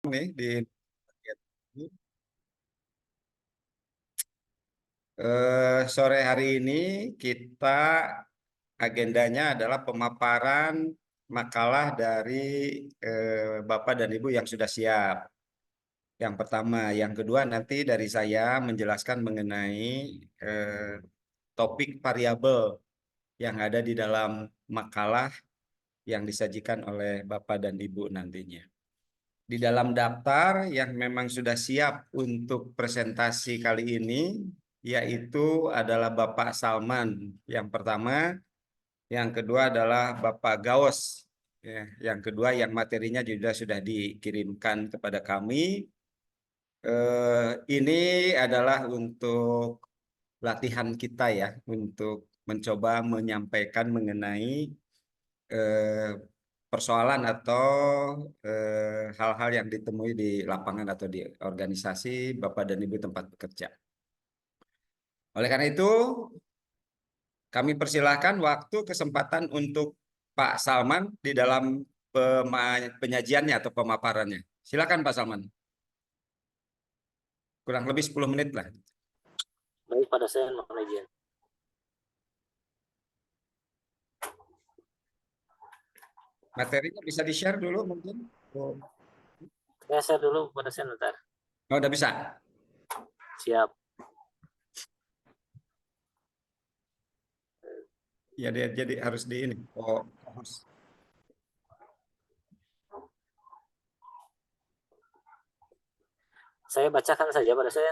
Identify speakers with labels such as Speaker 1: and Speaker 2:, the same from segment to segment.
Speaker 1: nih di sore hari ini kita agendanya adalah pemaparan makalah dari Bapak dan Ibu yang sudah siap. Yang pertama, yang kedua nanti dari saya menjelaskan mengenai eh, topik variabel yang ada di dalam makalah yang disajikan oleh Bapak dan Ibu nantinya. Di dalam daftar yang memang sudah siap untuk presentasi kali ini, yaitu adalah Bapak Salman yang pertama, yang kedua adalah Bapak Gaos, ya, yang kedua yang materinya juga sudah dikirimkan kepada kami. Ini adalah untuk latihan kita ya, untuk mencoba menyampaikan mengenai eh, persoalan atau hal-hal yang ditemui di lapangan atau di organisasi Bapak dan Ibu tempat bekerja. Oleh karena itu, kami persilahkan waktu kesempatan untuk Pak Salman di dalam penyajiannya atau pemaparannya. Silakan Pak Salman. Kurang lebih 10 menit lah.
Speaker 2: Baik, pada saya mohon izin.
Speaker 1: Materinya bisa di-share dulu mungkin. Oh,
Speaker 2: Saya share dulu pada saya ntar.
Speaker 1: udah bisa.
Speaker 2: Siap.
Speaker 1: Ya dia jadi harus di ini. Oh, harus.
Speaker 2: Saya bacakan saja pada saya.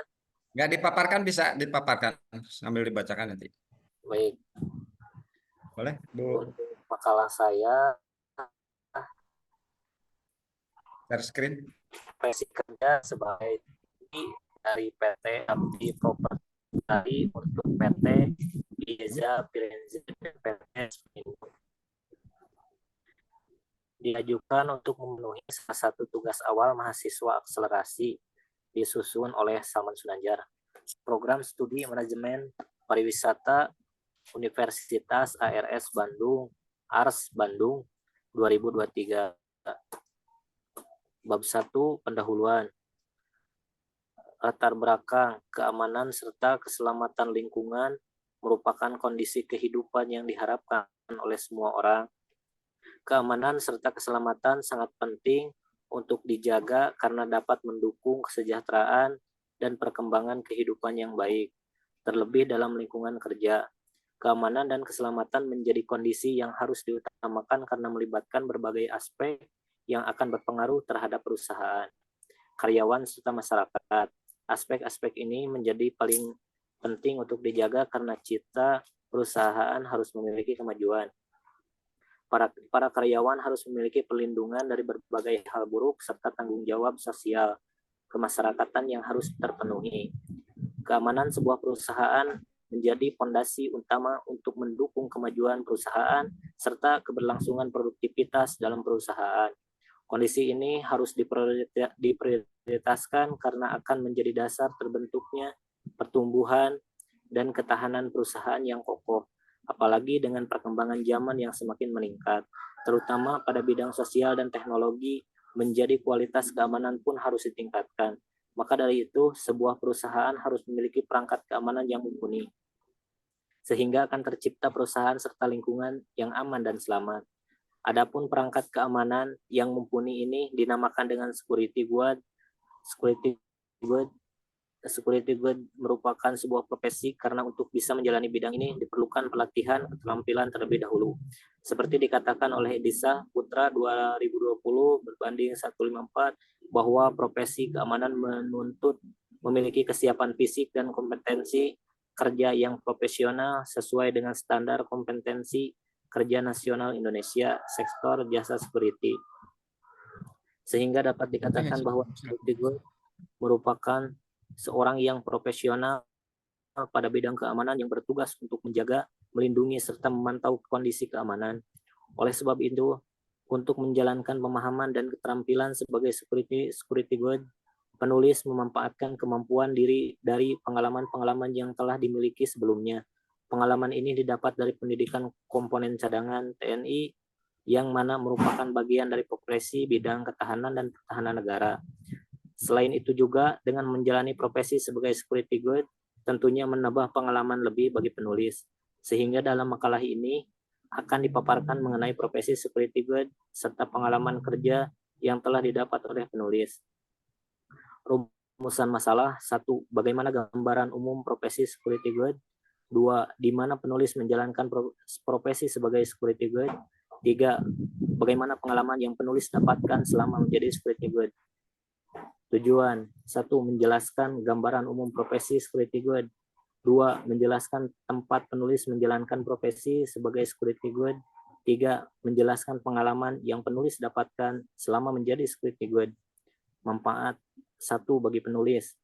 Speaker 1: Nggak dipaparkan bisa dipaparkan sambil dibacakan nanti.
Speaker 2: Baik,
Speaker 1: Boleh, Bu?
Speaker 2: untuk makalah saya,
Speaker 1: Share screen.
Speaker 2: versi kerja sebagai dari PT Abdi Property untuk PT Liza Firenze dan PT Smindo. Diajukan untuk memenuhi salah satu tugas awal mahasiswa akselerasi disusun oleh Salman Sunanjar. Program Studi Manajemen Pariwisata Universitas ARS Bandung, ARS Bandung 2023. Bab 1 Pendahuluan. Latar belakang, keamanan serta keselamatan lingkungan merupakan kondisi kehidupan yang diharapkan oleh semua orang. Keamanan serta keselamatan sangat penting untuk dijaga karena dapat mendukung kesejahteraan dan perkembangan kehidupan yang baik, terlebih dalam lingkungan kerja. Keamanan dan keselamatan menjadi kondisi yang harus diutamakan karena melibatkan berbagai aspek yang akan berpengaruh terhadap perusahaan, karyawan, serta masyarakat. Aspek-aspek ini menjadi paling penting untuk dijaga karena cita perusahaan harus memiliki kemajuan. Para karyawan harus memiliki perlindungan dari berbagai hal buruk serta tanggung jawab sosial kemasyarakatan yang harus terpenuhi. Keamanan sebuah perusahaan menjadi fondasi utama untuk mendukung kemajuan perusahaan serta keberlangsungan produktivitas dalam perusahaan. Kondisi ini harus diprioritaskan karena akan menjadi dasar terbentuknya pertumbuhan dan ketahanan perusahaan yang kokoh, apalagi dengan perkembangan zaman yang semakin meningkat, terutama pada bidang sosial dan teknologi, menjadi kualitas keamanan pun harus ditingkatkan. Maka dari itu, sebuah perusahaan harus memiliki perangkat keamanan yang mumpuni, sehingga akan tercipta perusahaan serta lingkungan yang aman dan selamat. Adapun perangkat keamanan yang mumpuni ini dinamakan dengan security guard. Security guard Security guard merupakan sebuah profesi karena untuk bisa menjalani bidang ini diperlukan pelatihan keterampilan terlebih dahulu. Seperti dikatakan oleh Edisa Putra 2020 berbanding 154 bahwa profesi keamanan menuntut memiliki kesiapan fisik dan kompetensi kerja yang profesional sesuai dengan standar kompetensi kerja nasional Indonesia sektor jasa security. Sehingga dapat dikatakan bahwa security guard merupakan seorang yang profesional pada bidang keamanan yang bertugas untuk menjaga, melindungi, serta memantau kondisi keamanan. Oleh sebab itu, untuk menjalankan pemahaman dan keterampilan sebagai security guard, penulis memanfaatkan kemampuan diri dari pengalaman-pengalaman yang telah dimiliki sebelumnya. Pengalaman ini didapat dari pendidikan komponen cadangan TNI yang mana merupakan bagian dari profesi bidang ketahanan dan pertahanan negara. Selain itu juga dengan menjalani profesi sebagai security guard tentunya menambah pengalaman lebih bagi penulis. Sehingga dalam makalah ini akan dipaparkan mengenai profesi security guard serta pengalaman kerja yang telah didapat oleh penulis. Rumusan masalah: 1. Bagaimana gambaran umum profesi security guard? 2. Di mana penulis menjalankan profesi sebagai security guard? 3. Bagaimana pengalaman yang penulis dapatkan selama menjadi security guard? Tujuan: 1. Menjelaskan gambaran umum profesi security guard. 2. Menjelaskan tempat penulis menjalankan profesi sebagai security guard. 3. Menjelaskan pengalaman yang penulis dapatkan selama menjadi security guard. Manfaat: 1. Bagi penulis.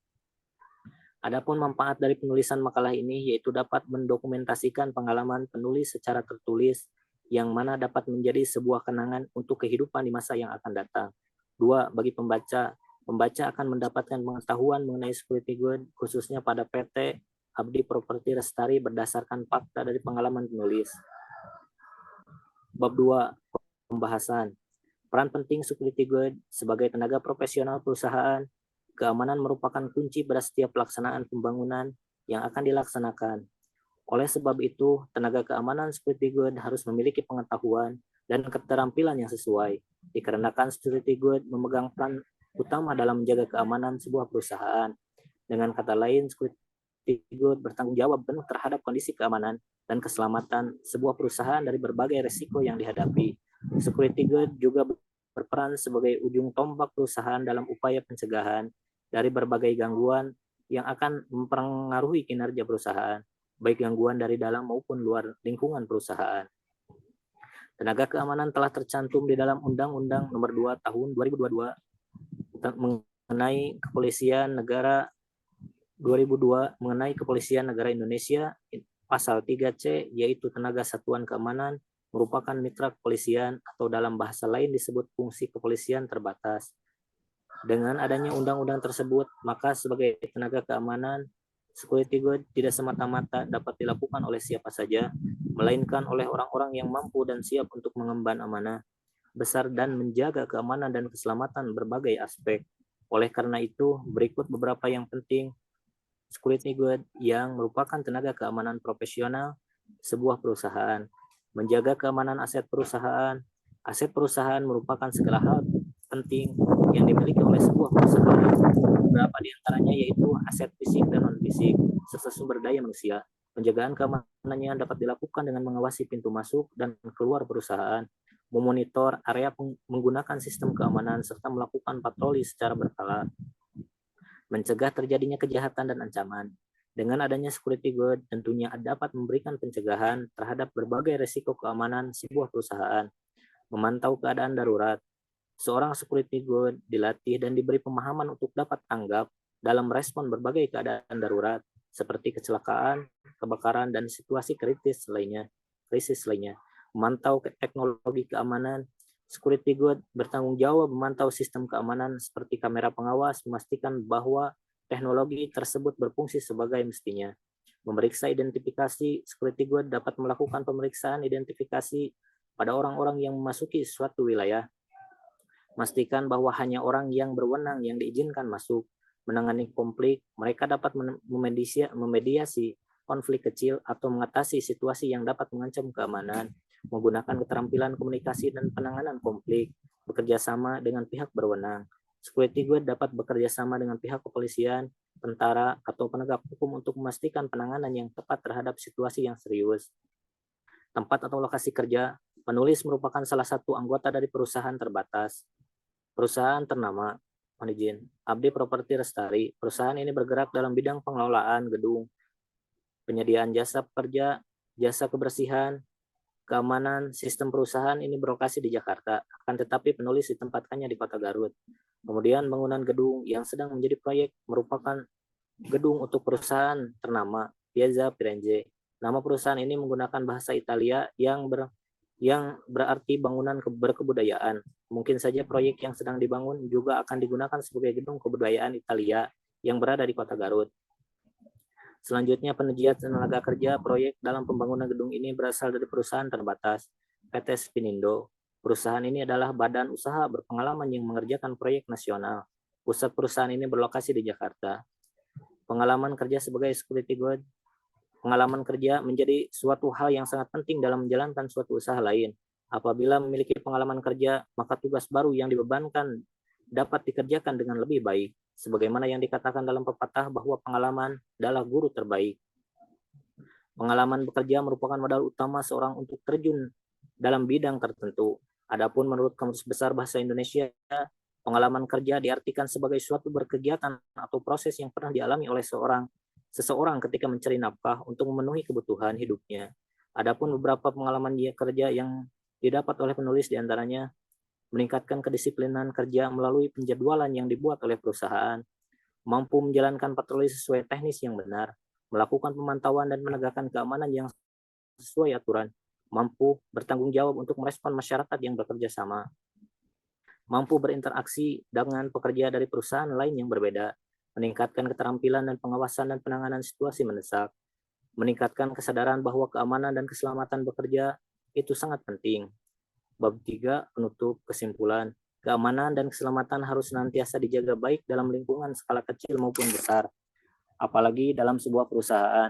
Speaker 2: Adapun manfaat dari penulisan makalah ini yaitu dapat mendokumentasikan pengalaman penulis secara tertulis yang mana dapat menjadi sebuah kenangan untuk kehidupan di masa yang akan datang. 2. Bagi pembaca. Pembaca akan mendapatkan pengetahuan mengenai security guard khususnya pada PT Abdi Properti Lestari berdasarkan fakta dari pengalaman penulis. Bab 2. Pembahasan. Peran penting security guard sebagai tenaga profesional perusahaan. Keamanan merupakan kunci pada setiap pelaksanaan pembangunan yang akan dilaksanakan. Oleh sebab itu, tenaga keamanan security guard harus memiliki pengetahuan dan keterampilan yang sesuai, dikarenakan security guard memegang peran utama dalam menjaga keamanan sebuah perusahaan. Dengan kata lain, security guard bertanggung jawab penuh terhadap kondisi keamanan dan keselamatan sebuah perusahaan dari berbagai risiko yang dihadapi. Security guard juga berperan sebagai ujung tombak perusahaan dalam upaya pencegahan dari berbagai gangguan yang akan mempengaruhi kinerja perusahaan, baik gangguan dari dalam maupun luar lingkungan perusahaan. Tenaga keamanan telah tercantum di dalam Undang-Undang Nomor 2 Tahun 2022 mengenai Kepolisian Negara 2002 mengenai Kepolisian Negara Indonesia. Pasal 3C yaitu tenaga satuan keamanan merupakan mitra kepolisian atau dalam bahasa lain disebut fungsi kepolisian terbatas. Dengan adanya undang-undang tersebut, maka sebagai tenaga keamanan, security guard tidak semata-mata dapat dilakukan oleh siapa saja, melainkan oleh orang-orang yang mampu dan siap untuk mengemban amanah besar dan menjaga keamanan dan keselamatan berbagai aspek. Oleh karena itu, berikut beberapa yang penting security guard yang merupakan tenaga keamanan profesional sebuah perusahaan. Menjaga keamanan aset perusahaan. Aset perusahaan merupakan segala hal penting yang dimiliki oleh sebuah perusahaan. Beberapa di antaranya yaitu aset fisik dan non-fisik, serta sumber daya manusia. Penjagaan keamanannya dapat dilakukan dengan mengawasi pintu masuk dan keluar perusahaan, memonitor area menggunakan sistem keamanan, serta melakukan patroli secara berkala. Mencegah terjadinya kejahatan dan ancaman. Dengan adanya security guard, tentunya dapat memberikan pencegahan terhadap berbagai risiko keamanan sebuah perusahaan. Memantau keadaan darurat. Seorang security guard dilatih dan diberi pemahaman untuk dapat tanggap dalam respon berbagai keadaan darurat, seperti kecelakaan, kebakaran, dan situasi krisis lainnya. Memantau teknologi keamanan. Security guard bertanggung jawab memantau sistem keamanan seperti kamera pengawas, memastikan bahwa teknologi tersebut berfungsi sebagai mestinya. Memeriksa identifikasi. Security guard dapat melakukan pemeriksaan identifikasi pada orang-orang yang memasuki suatu wilayah. Memastikan bahwa hanya orang yang berwenang yang diizinkan masuk. Menangani konflik. Mereka dapat memediasi konflik kecil atau mengatasi situasi yang dapat mengancam keamanan. Menggunakan keterampilan komunikasi dan penanganan konflik, bekerja sama dengan pihak berwenang. Security guard dapat bekerja sama dengan pihak kepolisian, tentara, atau penegak hukum untuk memastikan penanganan yang tepat terhadap situasi yang serius. Tempat atau lokasi kerja. Penulis merupakan salah satu anggota dari perusahaan terbatas. Perusahaan ternama, mohon izin, Abdi Properti Lestari. Perusahaan ini bergerak dalam bidang pengelolaan gedung, penyediaan jasa pekerja, jasa kebersihan, keamanan. Sistem perusahaan ini berlokasi di Jakarta, akan tetapi penulis ditempatkannya di Kota Garut. Kemudian bangunan gedung yang sedang menjadi proyek merupakan gedung untuk perusahaan ternama Piazza Firenze. Nama perusahaan ini menggunakan bahasa Italia yang berarti bangunan berkebudayaan. Mungkin saja proyek yang sedang dibangun juga akan digunakan sebagai gedung kebudayaan Italia yang berada di Kota Garut. Selanjutnya, penyediaan tenaga kerja. Proyek dalam pembangunan gedung ini berasal dari perusahaan terbatas, PT Spinindo. Perusahaan ini adalah badan usaha berpengalaman yang mengerjakan proyek nasional. Pusat perusahaan ini berlokasi di Jakarta. Pengalaman kerja sebagai security guard. Pengalaman kerja menjadi suatu hal yang sangat penting dalam menjalankan suatu usaha lain. Apabila memiliki pengalaman kerja, maka tugas baru yang dibebankan dapat dikerjakan dengan lebih baik. Sebagaimana yang dikatakan dalam pepatah bahwa pengalaman adalah guru terbaik. Pengalaman bekerja merupakan modal utama seorang untuk terjun dalam bidang tertentu. Adapun menurut Kamus Besar Bahasa Indonesia, pengalaman kerja diartikan sebagai suatu berkegiatan atau proses yang pernah dialami oleh seseorang ketika mencari nafkah untuk memenuhi kebutuhan hidupnya. Adapun beberapa pengalaman kerja yang didapat oleh penulis diantaranya meningkatkan kedisiplinan kerja melalui penjadwalan yang dibuat oleh perusahaan, mampu menjalankan patroli sesuai teknis yang benar, melakukan pemantauan dan menegakkan keamanan yang sesuai aturan, mampu bertanggung jawab untuk merespon masyarakat yang bekerja sama, mampu berinteraksi dengan pekerja dari perusahaan lain yang berbeda, meningkatkan keterampilan dan pengawasan dan penanganan situasi mendesak, meningkatkan kesadaran bahwa keamanan dan keselamatan bekerja itu sangat penting. Bab 3, penutup kesimpulan. Keamanan dan keselamatan harus senantiasa dijaga baik dalam lingkungan skala kecil maupun besar, apalagi dalam sebuah perusahaan.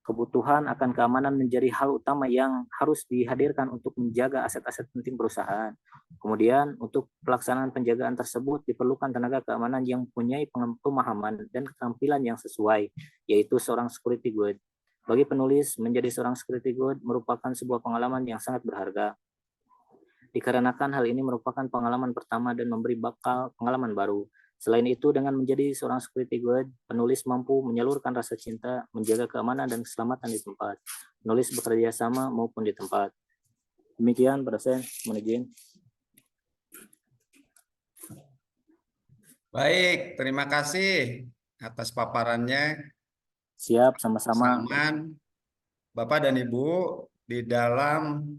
Speaker 2: Kebutuhan akan keamanan menjadi hal utama yang harus dihadirkan untuk menjaga aset-aset penting perusahaan. Kemudian, untuk pelaksanaan penjagaan tersebut diperlukan tenaga keamanan yang mempunyai pemahaman dan keterampilan yang sesuai, yaitu seorang security guard. Bagi penulis, menjadi seorang security guard merupakan sebuah pengalaman yang sangat berharga. Dikarenakan hal ini merupakan pengalaman pertama dan memberi bakal pengalaman baru. Selain itu, dengan menjadi seorang security guard, penulis mampu menyalurkan rasa cinta, menjaga keamanan dan keselamatan di tempat. Penulis bekerja sama maupun di tempat. Demikian, Pak dosen, mohon izin.
Speaker 1: Baik, terima kasih atas paparannya.
Speaker 2: Siap, sama-sama.
Speaker 1: Saman, Bapak dan Ibu, di dalam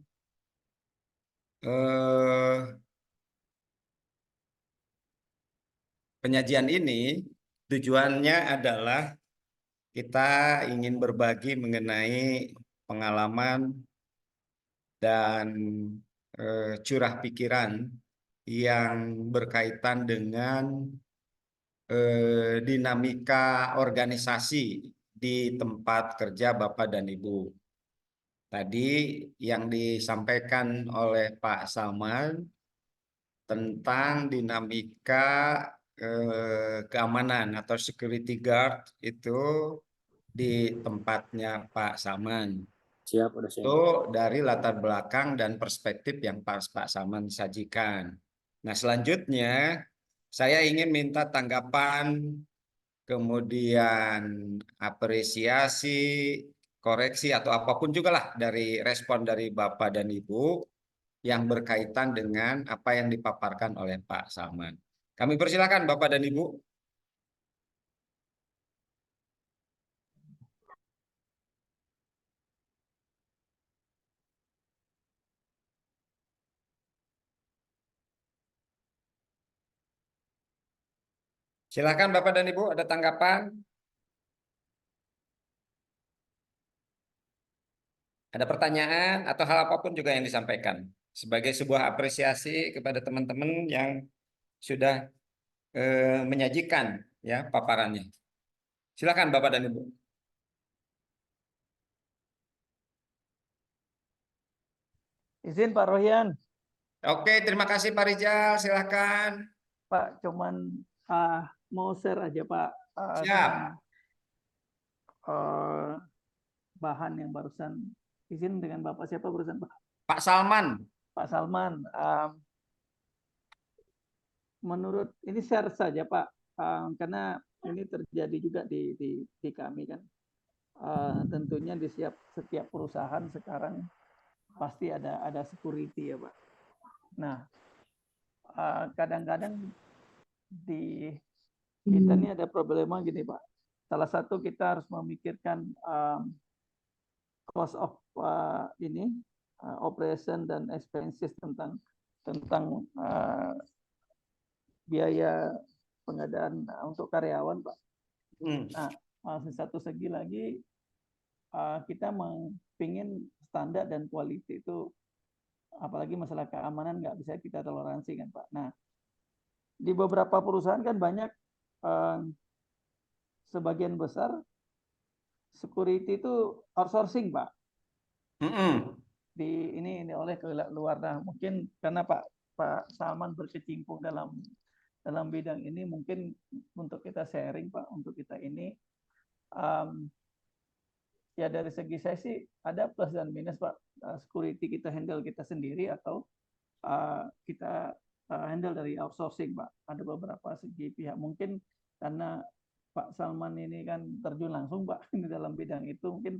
Speaker 1: penyajian ini tujuannya adalah kita ingin berbagi mengenai pengalaman dan curah pikiran yang berkaitan dengan dinamika organisasi di tempat kerja Bapak dan Ibu. Tadi yang disampaikan oleh Pak Salman tentang dinamika keamanan atau security guard itu di tempatnya Pak Salman.
Speaker 2: Siap, Pak dosen.
Speaker 1: Itu dari latar belakang dan perspektif yang Pak Salman sajikan. Nah, selanjutnya saya ingin minta tanggapan, kemudian apresiasi, koreksi atau apapun juga lah dari respon dari Bapak dan Ibu yang berkaitan dengan apa yang dipaparkan oleh Pak Salman. Kami persilakan Bapak dan Ibu. Silakan Bapak dan Ibu, ada tanggapan? Ada pertanyaan atau hal apapun juga yang disampaikan sebagai sebuah apresiasi kepada teman-teman yang sudah menyajikan ya paparannya. Silakan Bapak dan Ibu.
Speaker 3: Izin Pak Rohyan,
Speaker 1: Oke, terima kasih Pak Rijal. Silakan.
Speaker 3: Pak cuman mau share aja Pak
Speaker 1: Siap.
Speaker 3: bahan yang barusan. Izin dengan Bapak siapa barusan Pak?
Speaker 1: Pak Salman.
Speaker 3: Pak Salman. Menurut ini share saja Pak, karena ini terjadi juga di kami kan. Tentunya di setiap perusahaan sekarang pasti ada security ya Pak. Nah, kadang-kadang di kita ini ada problema gini Pak. Salah satu kita harus memikirkan cost of operation dan expenses tentang biaya pengadaan untuk karyawan Pak. Nah, satu segi lagi kita ingin standar dan quality itu apalagi masalah keamanan nggak bisa kita toleransi kan Pak. Nah, di beberapa perusahaan kan banyak sebagian besar security itu outsourcing Pak.
Speaker 1: Mm-mm.
Speaker 3: Ini oleh ke luar. Nah, mungkin karena Pak Salman berkecimpung dalam bidang ini, mungkin untuk kita sharing Pak, untuk kita ini ya dari segi saya sih ada plus dan minus Pak. Security kita handle kita sendiri atau kita handle dari outsourcing Pak. Ada beberapa segi pihak, mungkin karena Pak Salman ini kan terjun langsung Pak di dalam bidang itu, mungkin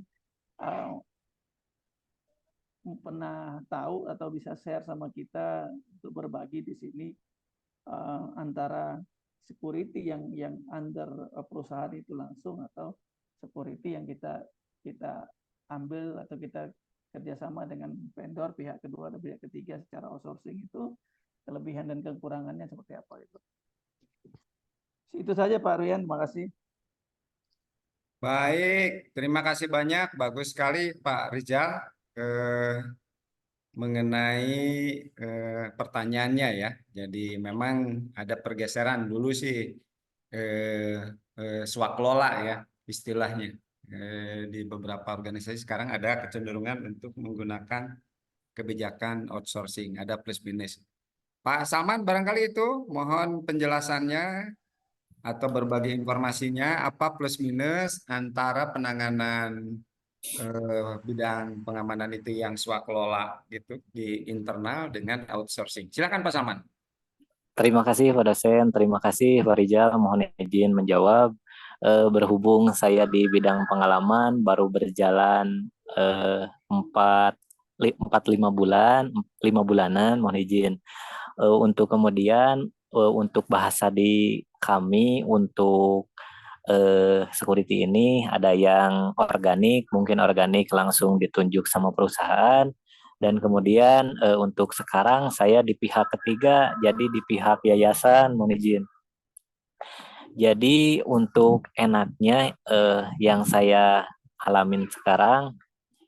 Speaker 3: pernah tahu atau bisa share sama kita untuk berbagi di sini antara security yang under perusahaan itu langsung atau security yang kita ambil atau kita kerjasama dengan vendor pihak kedua dan pihak ketiga secara outsourcing, itu kelebihan dan kekurangannya seperti apa itu. Itu saja Pak Rian, terima kasih.
Speaker 1: Baik, terima kasih banyak. Bagus sekali Pak Rizal mengenai pertanyaannya ya. Jadi memang ada pergeseran dulu sih swaklola ya istilahnya. Di beberapa organisasi sekarang ada kecenderungan untuk menggunakan kebijakan outsourcing, ada plus minus. Pak Salman barangkali itu mohon penjelasannya atau berbagi informasinya apa plus minus antara penanganan bidang pengamanan itu yang swakelola gitu di internal dengan outsourcing. Silakan Pak Salman.
Speaker 2: Terima kasih Pak dosen, terima kasih Pak Rijal, mohon izin menjawab. Berhubung saya di bidang pengalaman baru berjalan 4-5 bulan, 5 bulanan, mohon izin. Untuk kemudian untuk bahasa di kami untuk security ini ada yang organik, mungkin organik langsung ditunjuk sama perusahaan. Dan kemudian untuk sekarang saya di pihak ketiga, jadi di pihak yayasan, mohon izin. Jadi untuk enaknya yang saya alamin sekarang,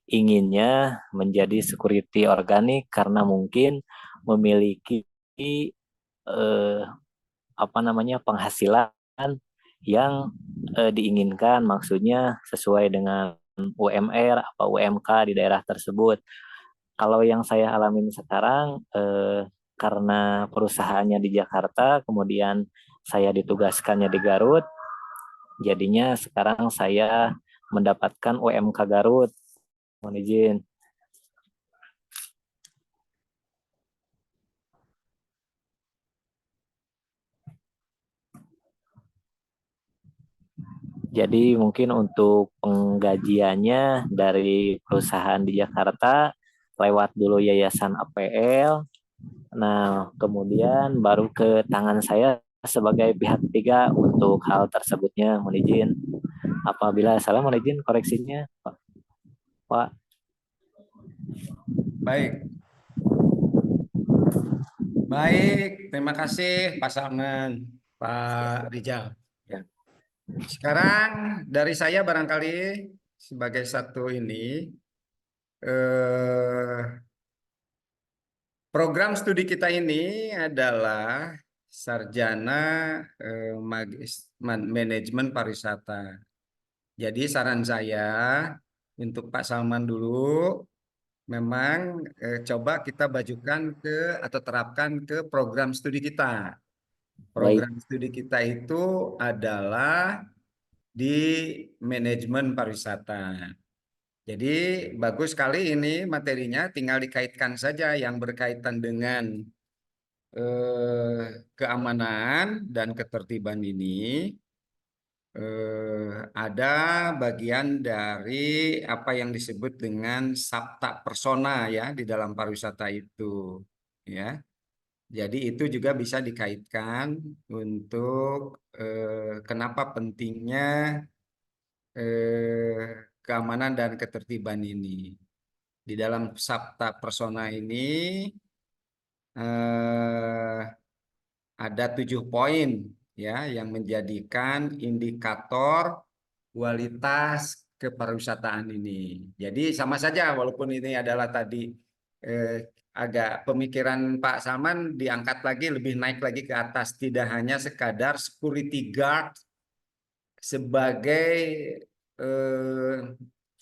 Speaker 2: inginnya menjadi security organik karena mungkin memiliki penghasilan yang diinginkan, maksudnya sesuai dengan UMR atau UMK di daerah tersebut. Kalau yang saya alamin sekarang karena perusahaannya di Jakarta, kemudian saya ditugaskannya di Garut, jadinya sekarang saya mendapatkan UMK Garut. Mohon izin. Jadi mungkin untuk penggajiannya dari perusahaan di Jakarta lewat dulu yayasan APL. Nah, kemudian baru ke tangan saya sebagai pihak ketiga untuk hal tersebutnya. Mohon izin. Apabila salah, mohon izin koreksinya, Pak.
Speaker 1: Baik. Baik, terima kasih Pak Salman, Pak Rizal. Ya. Sekarang dari saya barangkali sebagai satu ini program studi kita ini adalah sarjana manajemen pariwisata. Jadi saran saya untuk Pak Salman dulu, memang coba kita bajukan ke atau terapkan ke program studi kita.
Speaker 2: Baik.
Speaker 1: Program studi kita itu adalah di manajemen pariwisata. Jadi bagus sekali ini materinya, tinggal dikaitkan saja yang berkaitan dengan keamanan dan ketertiban ini. Ada bagian dari apa yang disebut dengan sabta persona ya di dalam pariwisata itu, ya. Jadi itu juga bisa dikaitkan untuk kenapa pentingnya keamanan dan ketertiban ini. Di dalam sabta persona ini ada 7 poin ya yang menjadikan indikator kualitas kepariwisataan ini. Jadi sama saja walaupun ini adalah tadi agak pemikiran Pak Salman diangkat lagi, lebih naik lagi ke atas, tidak hanya sekadar security guard sebagai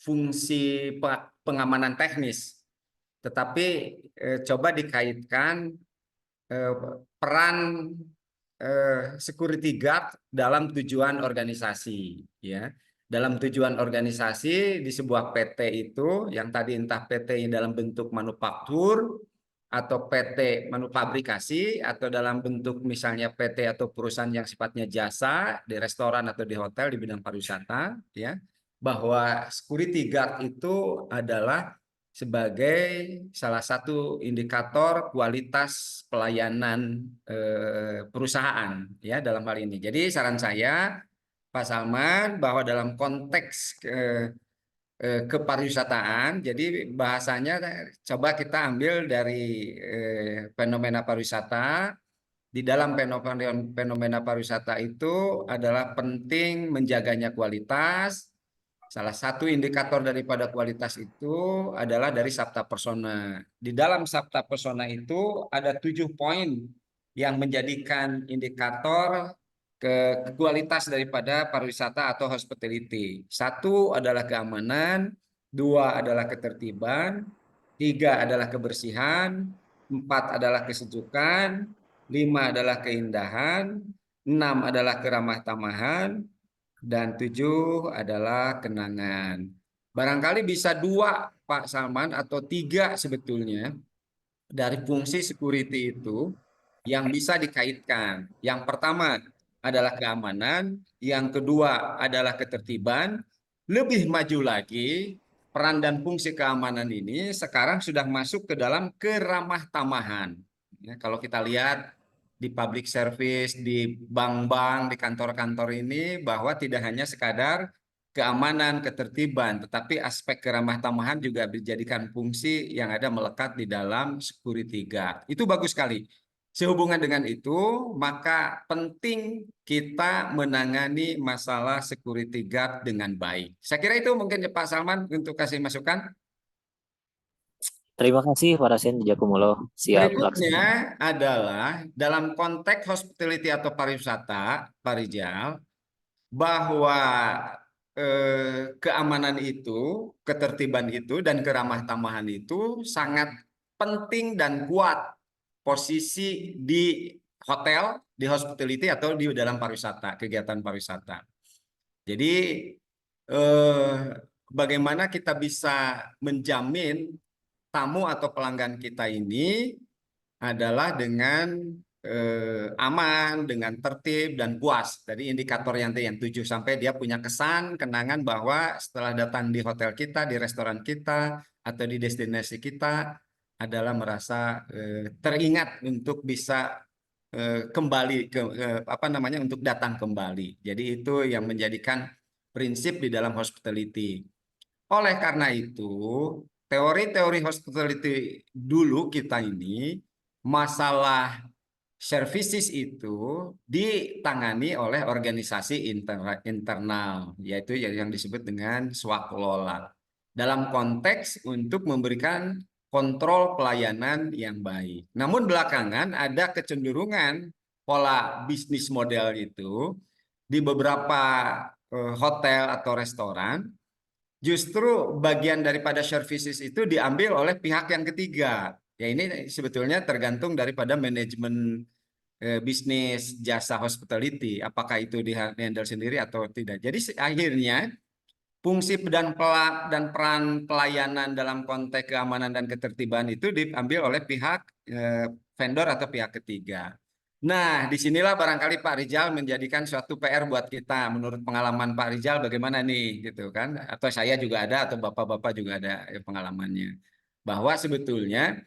Speaker 1: fungsi pengamanan teknis, tetapi coba dikaitkan peran security guard dalam tujuan organisasi, ya. Dalam tujuan organisasi di sebuah PT itu, yang tadi entah PT dalam bentuk manufaktur atau PT manufabrikasi atau dalam bentuk misalnya PT atau perusahaan yang sifatnya jasa di restoran atau di hotel di bidang pariwisata, ya, bahwa security guard itu adalah sebagai salah satu indikator kualitas pelayanan perusahaan, ya, dalam hal ini. Jadi saran saya Pak Salman bahwa dalam konteks kepariwisataan, jadi bahasanya coba kita ambil dari fenomena pariwisata. Di dalam fenomena pariwisata itu adalah penting menjaganya kualitas. Salah satu indikator daripada kualitas itu adalah dari Sabta Persona. Di dalam Sabta Persona itu ada 7 poin yang menjadikan indikator kualitas daripada pariwisata atau hospitality. 1 adalah keamanan, 2 adalah ketertiban, 3 adalah kebersihan, 4 adalah kesejukan, 5 adalah keindahan, 6 adalah keramah tamahan, dan 7 adalah kenangan. Barangkali bisa 2 Pak Salman atau 3 sebetulnya dari fungsi security itu yang bisa dikaitkan. Yang pertama adalah keamanan, yang kedua adalah ketertiban. Lebih maju lagi, peran dan fungsi keamanan ini sekarang sudah masuk ke dalam keramah tamahan. Ya, kalau kita lihat di public service, di bank-bank, di kantor-kantor ini, bahwa tidak hanya sekadar keamanan, ketertiban, tetapi aspek keramah tamahan juga dijadikan fungsi yang ada melekat di dalam security guard. Itu bagus sekali. Sehubungan dengan itu, maka penting kita menangani masalah security guard dengan baik. Saya kira itu mungkin Pak Salman untuk kasih masukan.
Speaker 2: Terima kasih Pak Rasen Jakumolo. Siap laksana.
Speaker 1: Berikutnya adalah dalam konteks hospitality atau pariwisata, Pak Rijal, bahwa keamanan itu, ketertiban itu, dan keramah tamahan itu sangat penting dan kuat posisi di hotel, di hospitality atau di dalam pariwisata, kegiatan pariwisata. Jadi bagaimana kita bisa menjamin tamu atau pelanggan kita ini adalah dengan aman, dengan tertib dan puas. Jadi indikator yang 7 sampai dia punya kesan, kenangan bahwa setelah datang di hotel kita, di restoran kita, atau di destinasi kita adalah merasa teringat untuk bisa kembali ke untuk datang kembali. Jadi itu yang menjadikan prinsip di dalam hospitality. Oleh karena itu, teori-teori hospitality dulu kita ini, masalah services itu ditangani oleh organisasi internal, yaitu yang disebut dengan swaklola. Dalam konteks untuk memberikan kontrol pelayanan yang baik. Namun belakangan ada kecenderungan pola bisnis model itu di beberapa hotel atau restoran, justru bagian daripada services itu diambil oleh pihak yang ketiga. Ya ini sebetulnya tergantung daripada manajemen bisnis jasa hospitality, apakah itu di-handle sendiri atau tidak. Jadi akhirnya fungsi dan peran pelayanan dalam konteks keamanan dan ketertiban itu diambil oleh pihak vendor atau pihak ketiga. Nah, disinilah barangkali Pak Rijal menjadikan suatu PR buat kita. Menurut pengalaman Pak Rijal bagaimana nih, gitu kan? Atau saya juga ada, atau bapak-bapak juga ada pengalamannya. Bahwa sebetulnya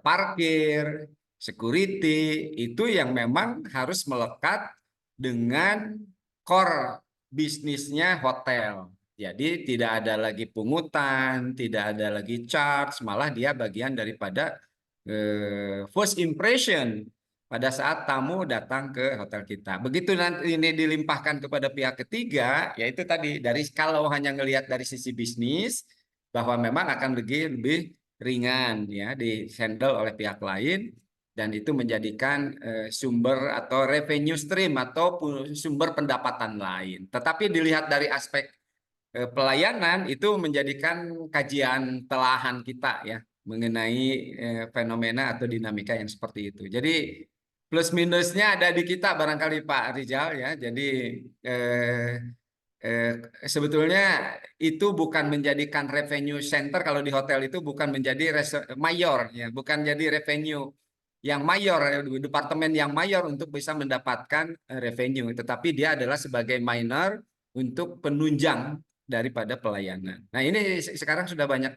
Speaker 1: parkir, security itu yang memang harus melekat dengan core bisnisnya hotel. Jadi tidak ada lagi pungutan, tidak ada lagi charge, malah dia bagian daripada first impression pada saat tamu datang ke hotel kita. Begitu nanti ini dilimpahkan kepada pihak ketiga, yaitu tadi dari kalau hanya ngelihat dari sisi bisnis, bahwa memang akan lebih ringan ya di-handle oleh pihak lain dan itu menjadikan sumber atau revenue stream atau sumber pendapatan lain. Tetapi dilihat dari aspek pelayanan itu menjadikan kajian telahan kita ya mengenai fenomena atau dinamika yang seperti itu. Jadi plus minusnya ada di kita barangkali Pak Rizal ya. Jadi eh, eh, sebetulnya itu bukan menjadikan revenue center kalau di hotel itu bukan menjadi mayor ya, bukan jadi revenue yang mayor, departemen yang mayor untuk bisa mendapatkan revenue, tetapi dia adalah sebagai minor untuk penunjang daripada pelayanan. Nah, ini sekarang sudah banyak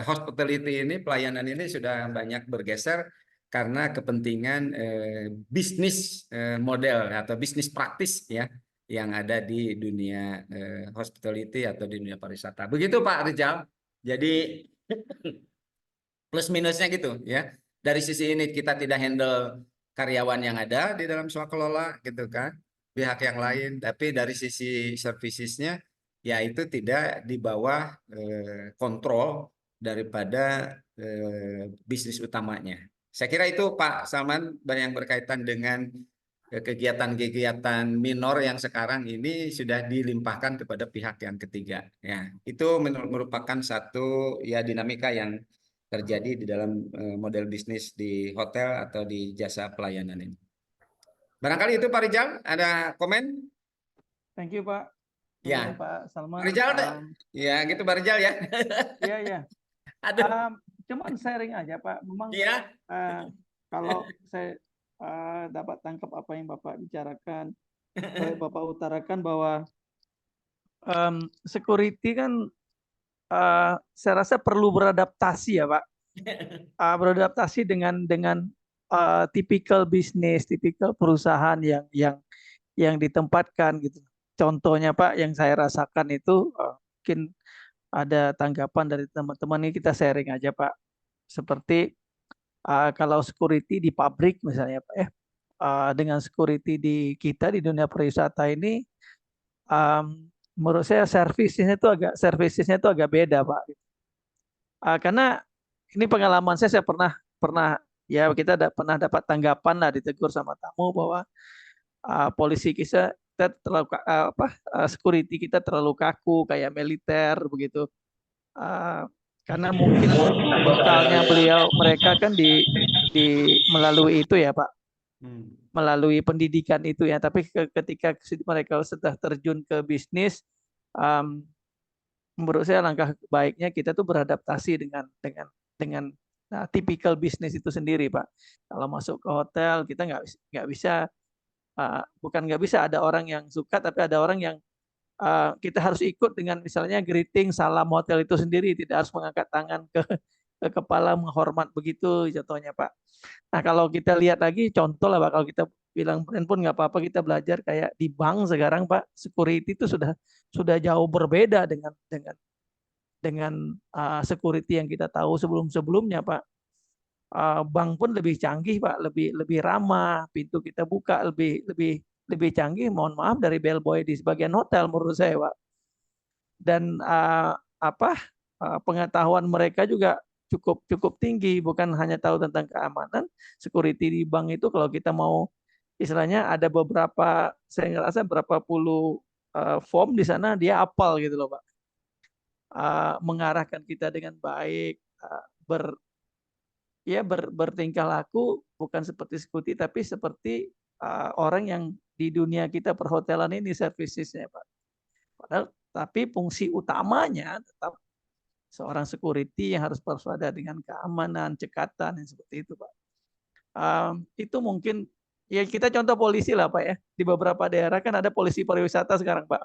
Speaker 1: hospitality ini pelayanan ini sudah banyak bergeser karena kepentingan bisnis model atau bisnis praktis ya yang ada di dunia hospitality atau di dunia pariwisata. Begitu Pak Rizal. Jadi plus minusnya gitu ya. Dari sisi ini kita tidak handle karyawan yang ada di dalam swakelola gitu kan, pihak yang lain. Tapi dari sisi servicesnya ya itu tidak di bawah kontrol daripada bisnis utamanya. Saya kira itu Pak Salman yang berkaitan dengan kegiatan-kegiatan minor yang sekarang ini sudah dilimpahkan kepada pihak yang ketiga. Ya, itu merupakan satu ya dinamika yang terjadi di dalam model bisnis di hotel atau di jasa pelayanan ini. Barangkali itu Pak Rizal, ada komen?
Speaker 3: Thank you Pak.
Speaker 1: Ya,
Speaker 3: Pak Salman.
Speaker 1: Pak Rizal, ya gitu Pak Rizal ya.
Speaker 3: Iya, iya.
Speaker 1: Aduh.
Speaker 3: Cuman sharing aja Pak. Memang
Speaker 1: Ya.
Speaker 3: kalau saya dapat tangkap apa yang Bapak bicarakan, Bapak utarakan bahwa security kan saya rasa perlu beradaptasi ya Pak. Beradaptasi dengan tipikal bisnis, tipikal perusahaan yang ditempatkan gitu. Contohnya Pak, yang saya rasakan itu mungkin ada tanggapan dari teman-teman ini, kita sharing aja Pak. Seperti kalau security di pabrik misalnya Pak ya, dengan security di kita di dunia pariwisata ini, menurut saya servicesnya itu agak beda Pak. Karena ini pengalaman saya pernah ya kita pernah dapat tanggapan lah, ditegur sama tamu bahwa polisi kita terlalu security kita terlalu kaku kayak militer begitu. Karena mungkin bekalnya mereka kan melalui itu ya Pak, melalui pendidikan itu ya. Tapi ketika mereka sudah terjun ke bisnis, menurut saya langkah baiknya kita tuh beradaptasi dengan tipikal bisnis itu sendiri Pak. Kalau masuk ke hotel kita nggak bisa bukan nggak bisa, ada orang yang suka, tapi ada orang yang kita harus ikut dengan misalnya greeting, salam hotel itu sendiri, tidak harus mengangkat tangan ke kepala menghormat begitu contohnya Pak. Nah kalau kita lihat lagi contoh lah Pak, kalau kita bilang brand pun nggak apa-apa, kita belajar kayak di bank sekarang Pak, security itu sudah jauh berbeda dengan security yang kita tahu sebelumnya Pak. Bank pun lebih canggih Pak, lebih ramah, pintu kita buka lebih canggih, mohon maaf, dari bellboy di sebagian hotel menurut saya Pak. Dan pengetahuan mereka juga cukup tinggi, bukan hanya tahu tentang keamanan. Security di bank itu kalau kita mau istilahnya ada beberapa, saya ngerasa berapa puluh form di sana dia hafal gitu loh Pak. Mengarahkan kita dengan baik, bertingkah laku bukan seperti security tapi seperti orang yang di dunia kita perhotelan ini servicesnya Pak. Padahal tapi fungsi utamanya tetap seorang security yang harus berwaspada dengan keamanan, cekatan yang seperti itu Pak. Itu mungkin ya kita contoh polisi lah Pak ya. Di beberapa daerah kan ada polisi pariwisata sekarang Pak.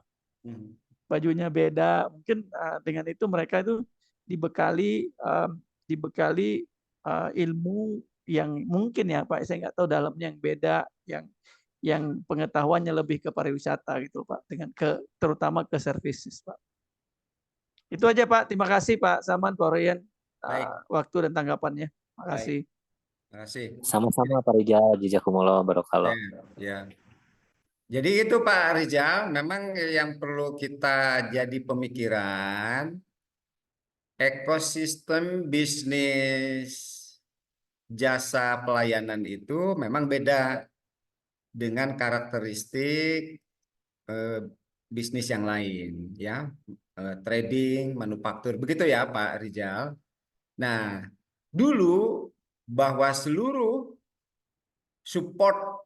Speaker 3: Bajunya beda. Mungkin dengan itu mereka itu dibekali ilmu yang mungkin ya Pak, saya nggak tahu dalamnya yang beda, yang pengetahuannya lebih ke pariwisata gitu Pak, terutama ke services Pak. Itu aja Pak, terima kasih Pak Salman, Pak Ryan, waktu dan tanggapannya. Terima kasih.
Speaker 1: Terima kasih.
Speaker 2: Sama-sama Pak Rizal, jazakumullah barokallah.
Speaker 1: Ya. Jadi itu Pak Rizal, memang yang perlu kita jadi pemikiran ekosistem bisnis jasa pelayanan itu memang beda dengan karakteristik bisnis yang lain, ya. Trading, manufaktur, begitu ya Pak Rizal. Nah, dulu bahwa seluruh support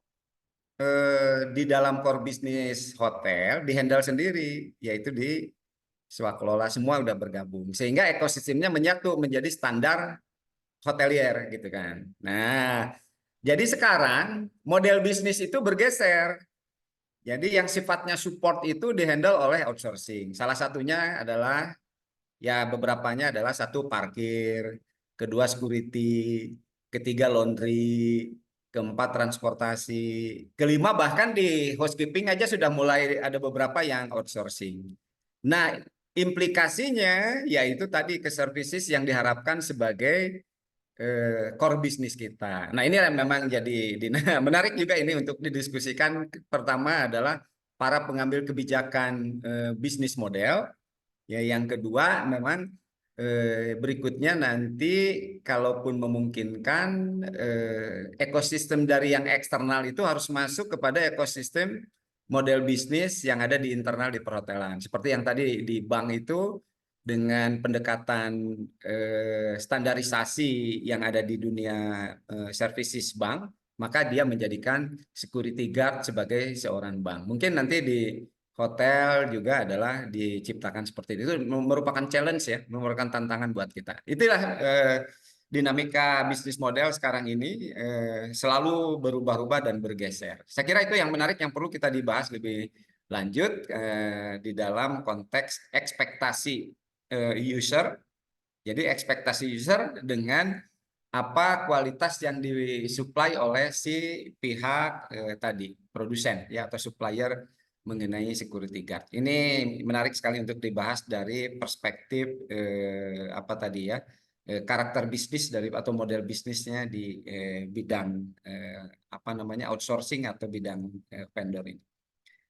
Speaker 1: di dalam core bisnis hotel dihandle sendiri, yaitu di swakelola, semua udah bergabung, sehingga ekosistemnya menyatu menjadi standar hotelier gitu kan. Nah, jadi sekarang model bisnis itu bergeser. Jadi yang sifatnya support itu dihandle oleh outsourcing. Salah satunya adalah, ya beberapanya adalah, satu parkir, kedua security, ketiga laundry, keempat transportasi, kelima bahkan di housekeeping aja sudah mulai ada beberapa yang outsourcing. Nah, implikasinya yaitu tadi ke services yang diharapkan sebagai core bisnis kita. Nah, ini memang jadi menarik juga ini untuk didiskusikan. Pertama adalah para pengambil kebijakan bisnis model. Ya, yang kedua memang berikutnya nanti kalaupun memungkinkan ekosistem dari yang eksternal itu harus masuk kepada ekosistem model bisnis yang ada di internal di perhotelan. Seperti yang tadi di bank itu dengan pendekatan standarisasi yang ada di dunia services bank, maka dia menjadikan security guard sebagai seorang bank. Mungkin nanti di hotel juga adalah diciptakan seperti itu. Itu merupakan challenge ya, merupakan tantangan buat kita. Itulah dinamika bisnis model sekarang ini selalu berubah-ubah dan bergeser. Saya kira itu yang menarik yang perlu kita dibahas lebih lanjut di dalam konteks ekspektasi user. Jadi ekspektasi user dengan apa kualitas yang disuplai oleh si pihak tadi, produsen ya atau supplier mengenai security guard. Ini menarik sekali untuk dibahas dari perspektif apa tadi ya, karakter bisnis dari atau model bisnisnya di bidang apa namanya outsourcing atau bidang vendor ini.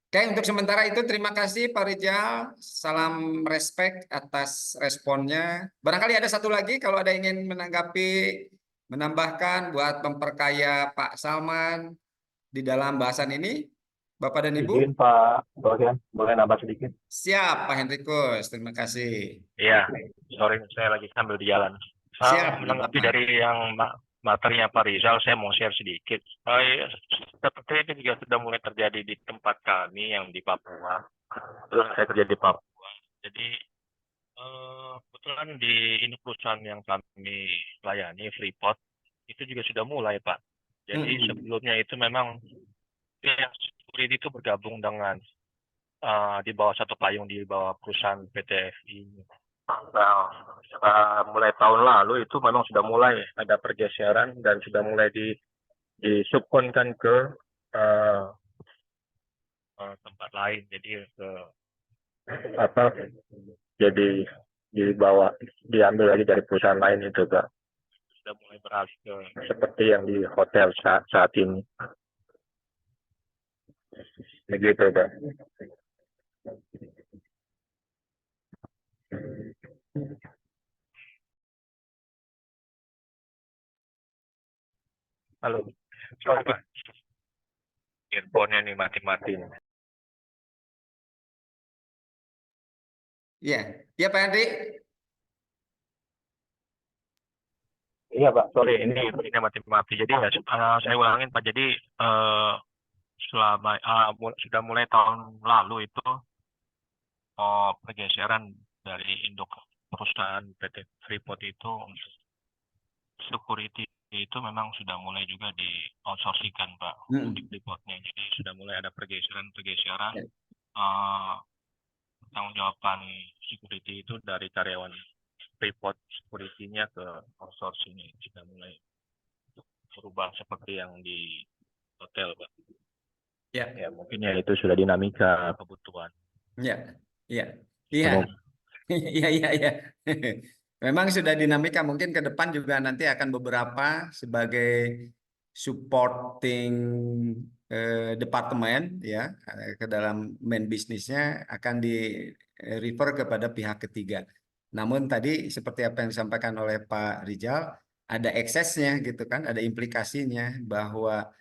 Speaker 1: Oke, untuk sementara itu terima kasih Pak Rizal. Salam respect atas responnya. Barangkali ada satu lagi kalau ada yang ingin menanggapi, menambahkan buat memperkaya Pak Salman di dalam bahasan ini, Bapak dan Ibu.
Speaker 4: Izin Pak Dosen, boleh nambah sedikit?
Speaker 1: Siap Pak Henrikus, terima kasih.
Speaker 4: Iya, sorry saya lagi sambil di jalan.
Speaker 1: Siap,
Speaker 4: Menanggapi
Speaker 1: Bapak.
Speaker 4: dari yang materinya Pak Rizal, saya mau share sedikit. Seperti itu juga sudah mulai terjadi di tempat kami yang di Papua. Terus saya kerja di Papua. Jadi kebetulan di ini perusahaan yang kami layani, Freeport, itu juga sudah mulai Pak. Jadi sebelumnya itu memang yang security itu bergabung dengan di bawah satu payung di bawah perusahaan PT FI. Nah, mulai tahun lalu itu memang sudah mulai ada pergeseran dan sudah mulai disubkonkan ke tempat lain. Jadi ke apa? Jadi diambil lagi dari perusahaan lain itu, Pak. Sudah mulai beralih ke seperti yang di hotel saat ini. Begitu, Pak. Halo, sorry Pak. Earphone-nya nih mati-mati.
Speaker 1: Iya, ya Pak Henry.
Speaker 4: Iya Pak, sorry ini mati-mati. Jadi saya ulangin Pak. Jadi selama sudah mulai tahun lalu itu pergeseran dari induk perusahaan PT Freeport itu security itu memang sudah mulai juga di outsourcingkan Pak untuk Freeportnya. Jadi sudah mulai ada pergeseran tanggung jawaban security itu dari karyawan Freeport security-nya ke outsourcing sudah mulai berubah seperti yang di hotel Pak.
Speaker 1: Ya,
Speaker 4: mungkin ya itu sudah dinamika kebutuhan.
Speaker 1: Iya. Iya. Memang sudah dinamika, mungkin ke depan juga nanti akan beberapa sebagai supporting departemen ya ke dalam main bisnisnya akan di refer kepada pihak ketiga. Namun tadi seperti apa yang disampaikan oleh Pak Rijal, ada eksesnya gitu kan, ada implikasinya bahwa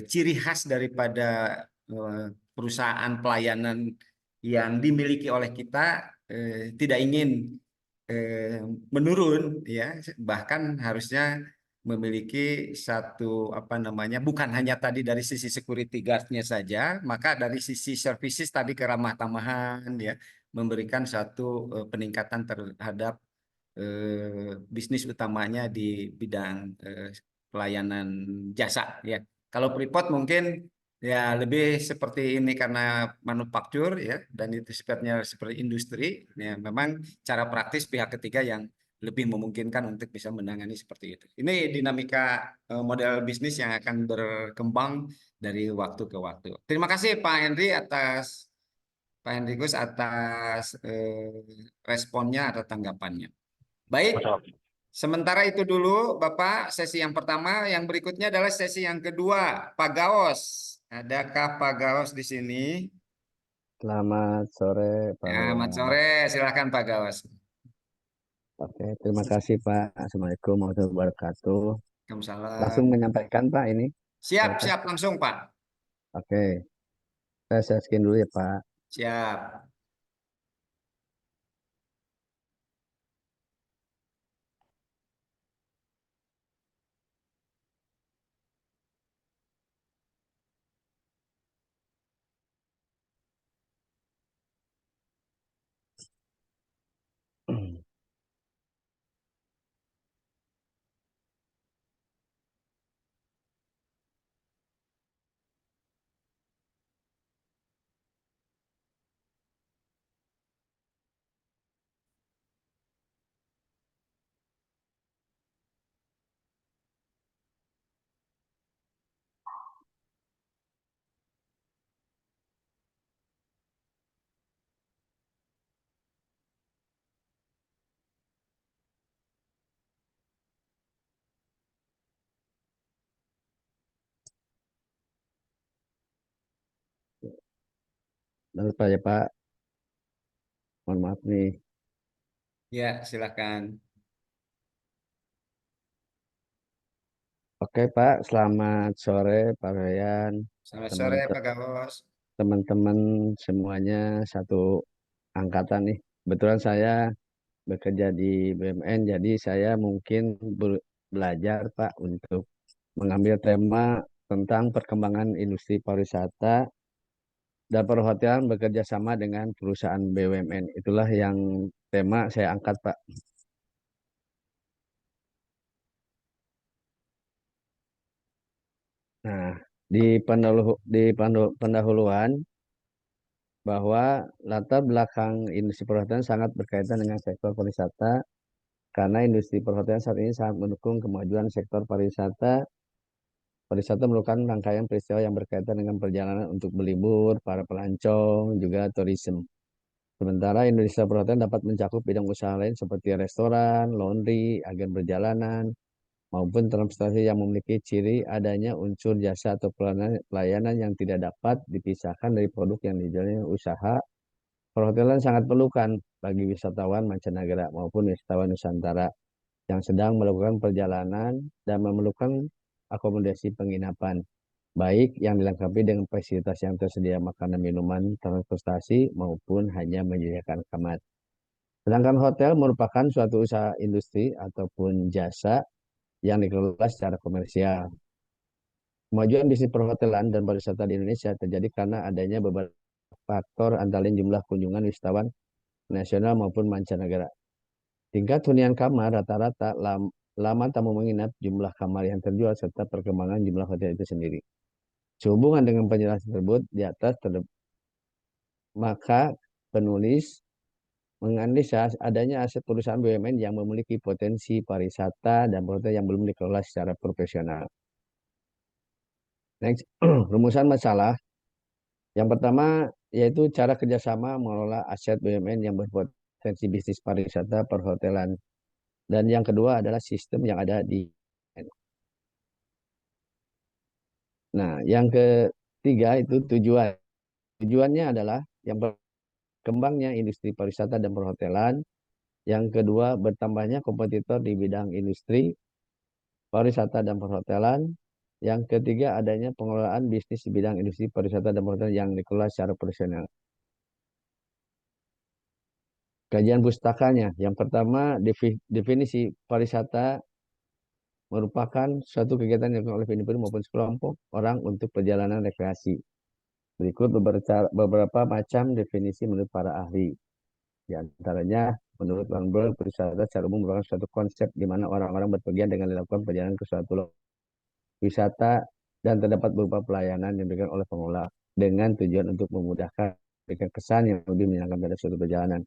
Speaker 1: ciri khas daripada eh, perusahaan pelayanan yang dimiliki oleh kita tidak ingin eh, menurun ya, bahkan harusnya memiliki satu apa namanya, bukan hanya tadi dari sisi security guard-nya saja, maka dari sisi services tadi keramah tamahan ya, memberikan satu peningkatan terhadap bisnis utamanya di bidang pelayanan jasa ya. Kalau Freeport mungkin ya lebih seperti ini karena manufaktur ya, dan itu sifatnya seperti industri ya, memang cara praktis pihak ketiga yang lebih memungkinkan untuk bisa menangani seperti itu. Ini dinamika model bisnis yang akan berkembang dari waktu ke waktu. Terima kasih Pak Henry atas Pak Hendrikus atas responnya atau tanggapannya. Baik,
Speaker 4: Masuk.
Speaker 1: sementara itu dulu Bapak sesi yang pertama, yang berikutnya adalah sesi yang kedua, Pak Gaos. Adakah Pak Gaos di sini?
Speaker 5: Selamat sore, Pak
Speaker 1: Ya, selamat
Speaker 5: Wayan.
Speaker 1: sore, silakan Pak Gaos.
Speaker 5: Oke, terima kasih Pak. Assalamualaikum warahmatullahi wabarakatuh. Langsung
Speaker 1: Waalaikumsalam.
Speaker 5: menyampaikan Pak ini.
Speaker 1: Siap,
Speaker 5: Bapak.
Speaker 1: siap langsung Pak.
Speaker 5: Oke, saya share screen dulu ya Pak.
Speaker 1: Siap.
Speaker 5: Lalu Pak ya Pak, mohon maaf nih.
Speaker 1: Ya, silakan.
Speaker 5: Oke Pak, selamat sore Pak Wayan,
Speaker 1: Selamat sore Pak Gaos.
Speaker 5: teman-teman semuanya satu angkatan nih. Kebetulan saya bekerja di BUMN, jadi saya mungkin belajar Pak untuk mengambil tema tentang perkembangan industri pariwisata dan perhotelan bekerja sama dengan perusahaan BUMN. Itulah yang tema saya angkat, Pak. Nah, pendahuluan bahwa latar belakang industri perhotelan sangat berkaitan dengan sektor pariwisata karena industri perhotelan saat ini sangat mendukung kemajuan sektor pariwisata. Pariwisata merupakan rangkaian peristiwa yang berkaitan dengan perjalanan untuk berlibur, para pelancong, juga turisme. Sementara Indonesia Perhotelan dapat mencakup bidang usaha lain seperti restoran, laundry, agen perjalanan, maupun transportasi yang memiliki ciri adanya unsur jasa atau pelayanan yang tidak dapat dipisahkan dari produk yang dijalani usaha. Perhotelan sangat perlukan bagi wisatawan mancanegara maupun wisatawan Nusantara yang sedang melakukan perjalanan dan memerlukan akomodasi penginapan, baik yang dilengkapi dengan fasilitas yang tersedia makanan, minuman, transportasi, maupun hanya menyediakan kamar. Sedangkan hotel merupakan suatu usaha industri ataupun jasa yang dikelola secara komersial. Kemajuan bisnis perhotelan dan pariwisata di Indonesia terjadi karena adanya beberapa faktor antara lain jumlah kunjungan wisatawan nasional maupun mancanegara. Tingkat hunian kamar rata-rata, lama tamu menginap, jumlah kamar yang terjual, serta perkembangan jumlah hotel itu sendiri. Sehubungan dengan penjelasan tersebut di atas, maka penulis menganalisa adanya aset perusahaan BUMN yang memiliki potensi pariwisata dan perhotelan yang belum dikelola secara profesional. Next, rumusan masalah. Yang pertama yaitu cara kerjasama mengelola aset BUMN yang berpotensi bisnis pariwisata perhotelan. Dan yang kedua adalah sistem yang ada di. Nah, yang ketiga itu tujuan. Tujuannya adalah yang berkembangnya industri pariwisata dan perhotelan Yang kedua, bertambahnya kompetitor di bidang industri, pariwisata dan perhotelan. Yang ketiga, adanya pengelolaan bisnis di bidang industri pariwisata dan perhotelan yang dikelola secara profesional. Kajian pustakanya, yang pertama, definisi pariwisata merupakan suatu kegiatan yang dilakukan oleh individu maupun sekelompok orang untuk perjalanan rekreasi. Berikut beberapa macam definisi menurut para ahli. Di antaranya, menurut Lundberg, pariwisata secara umum merupakan suatu konsep di mana orang-orang berpergian dengan dilakukan perjalanan ke suatu wisata dan terdapat berupa pelayanan yang diberikan oleh pengelola dengan tujuan untuk memudahkan memberikan kesan yang lebih menyenangkan pada suatu perjalanan.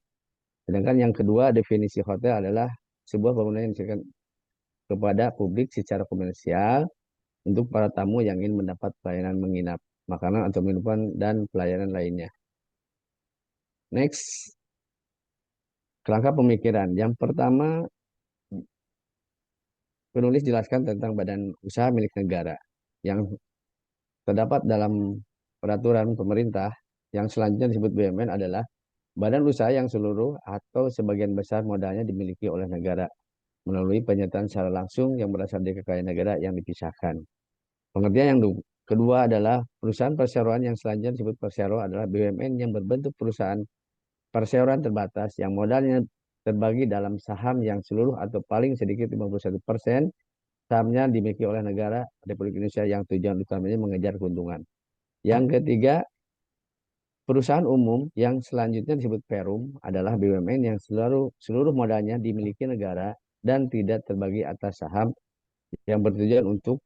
Speaker 5: Sedangkan yang kedua, definisi hotel adalah sebuah bangunan yang disediakan kepada publik secara komersial untuk para tamu yang ingin mendapat pelayanan menginap, makanan atau minuman, dan pelayanan lainnya. Next, kerangka pemikiran. Yang pertama, penulis jelaskan tentang badan usaha milik negara yang terdapat dalam peraturan pemerintah. Yang selanjutnya disebut BUMN adalah badan usaha yang seluruh atau sebagian besar modalnya dimiliki oleh negara melalui penyertaan secara langsung yang berasal dari kekayaan negara yang dipisahkan. Pengertian yang kedua adalah perusahaan perseroan. Yang selanjutnya disebut persero adalah BUMN yang berbentuk perusahaan perseroan terbatas yang modalnya terbagi dalam saham yang seluruh atau paling sedikit 51% sahamnya dimiliki oleh negara Republik Indonesia yang tujuan utamanya mengejar keuntungan. Yang ketiga, perusahaan umum. Yang selanjutnya disebut Perum adalah BUMN yang seluruh modalnya dimiliki negara dan tidak terbagi atas saham yang bertujuan untuk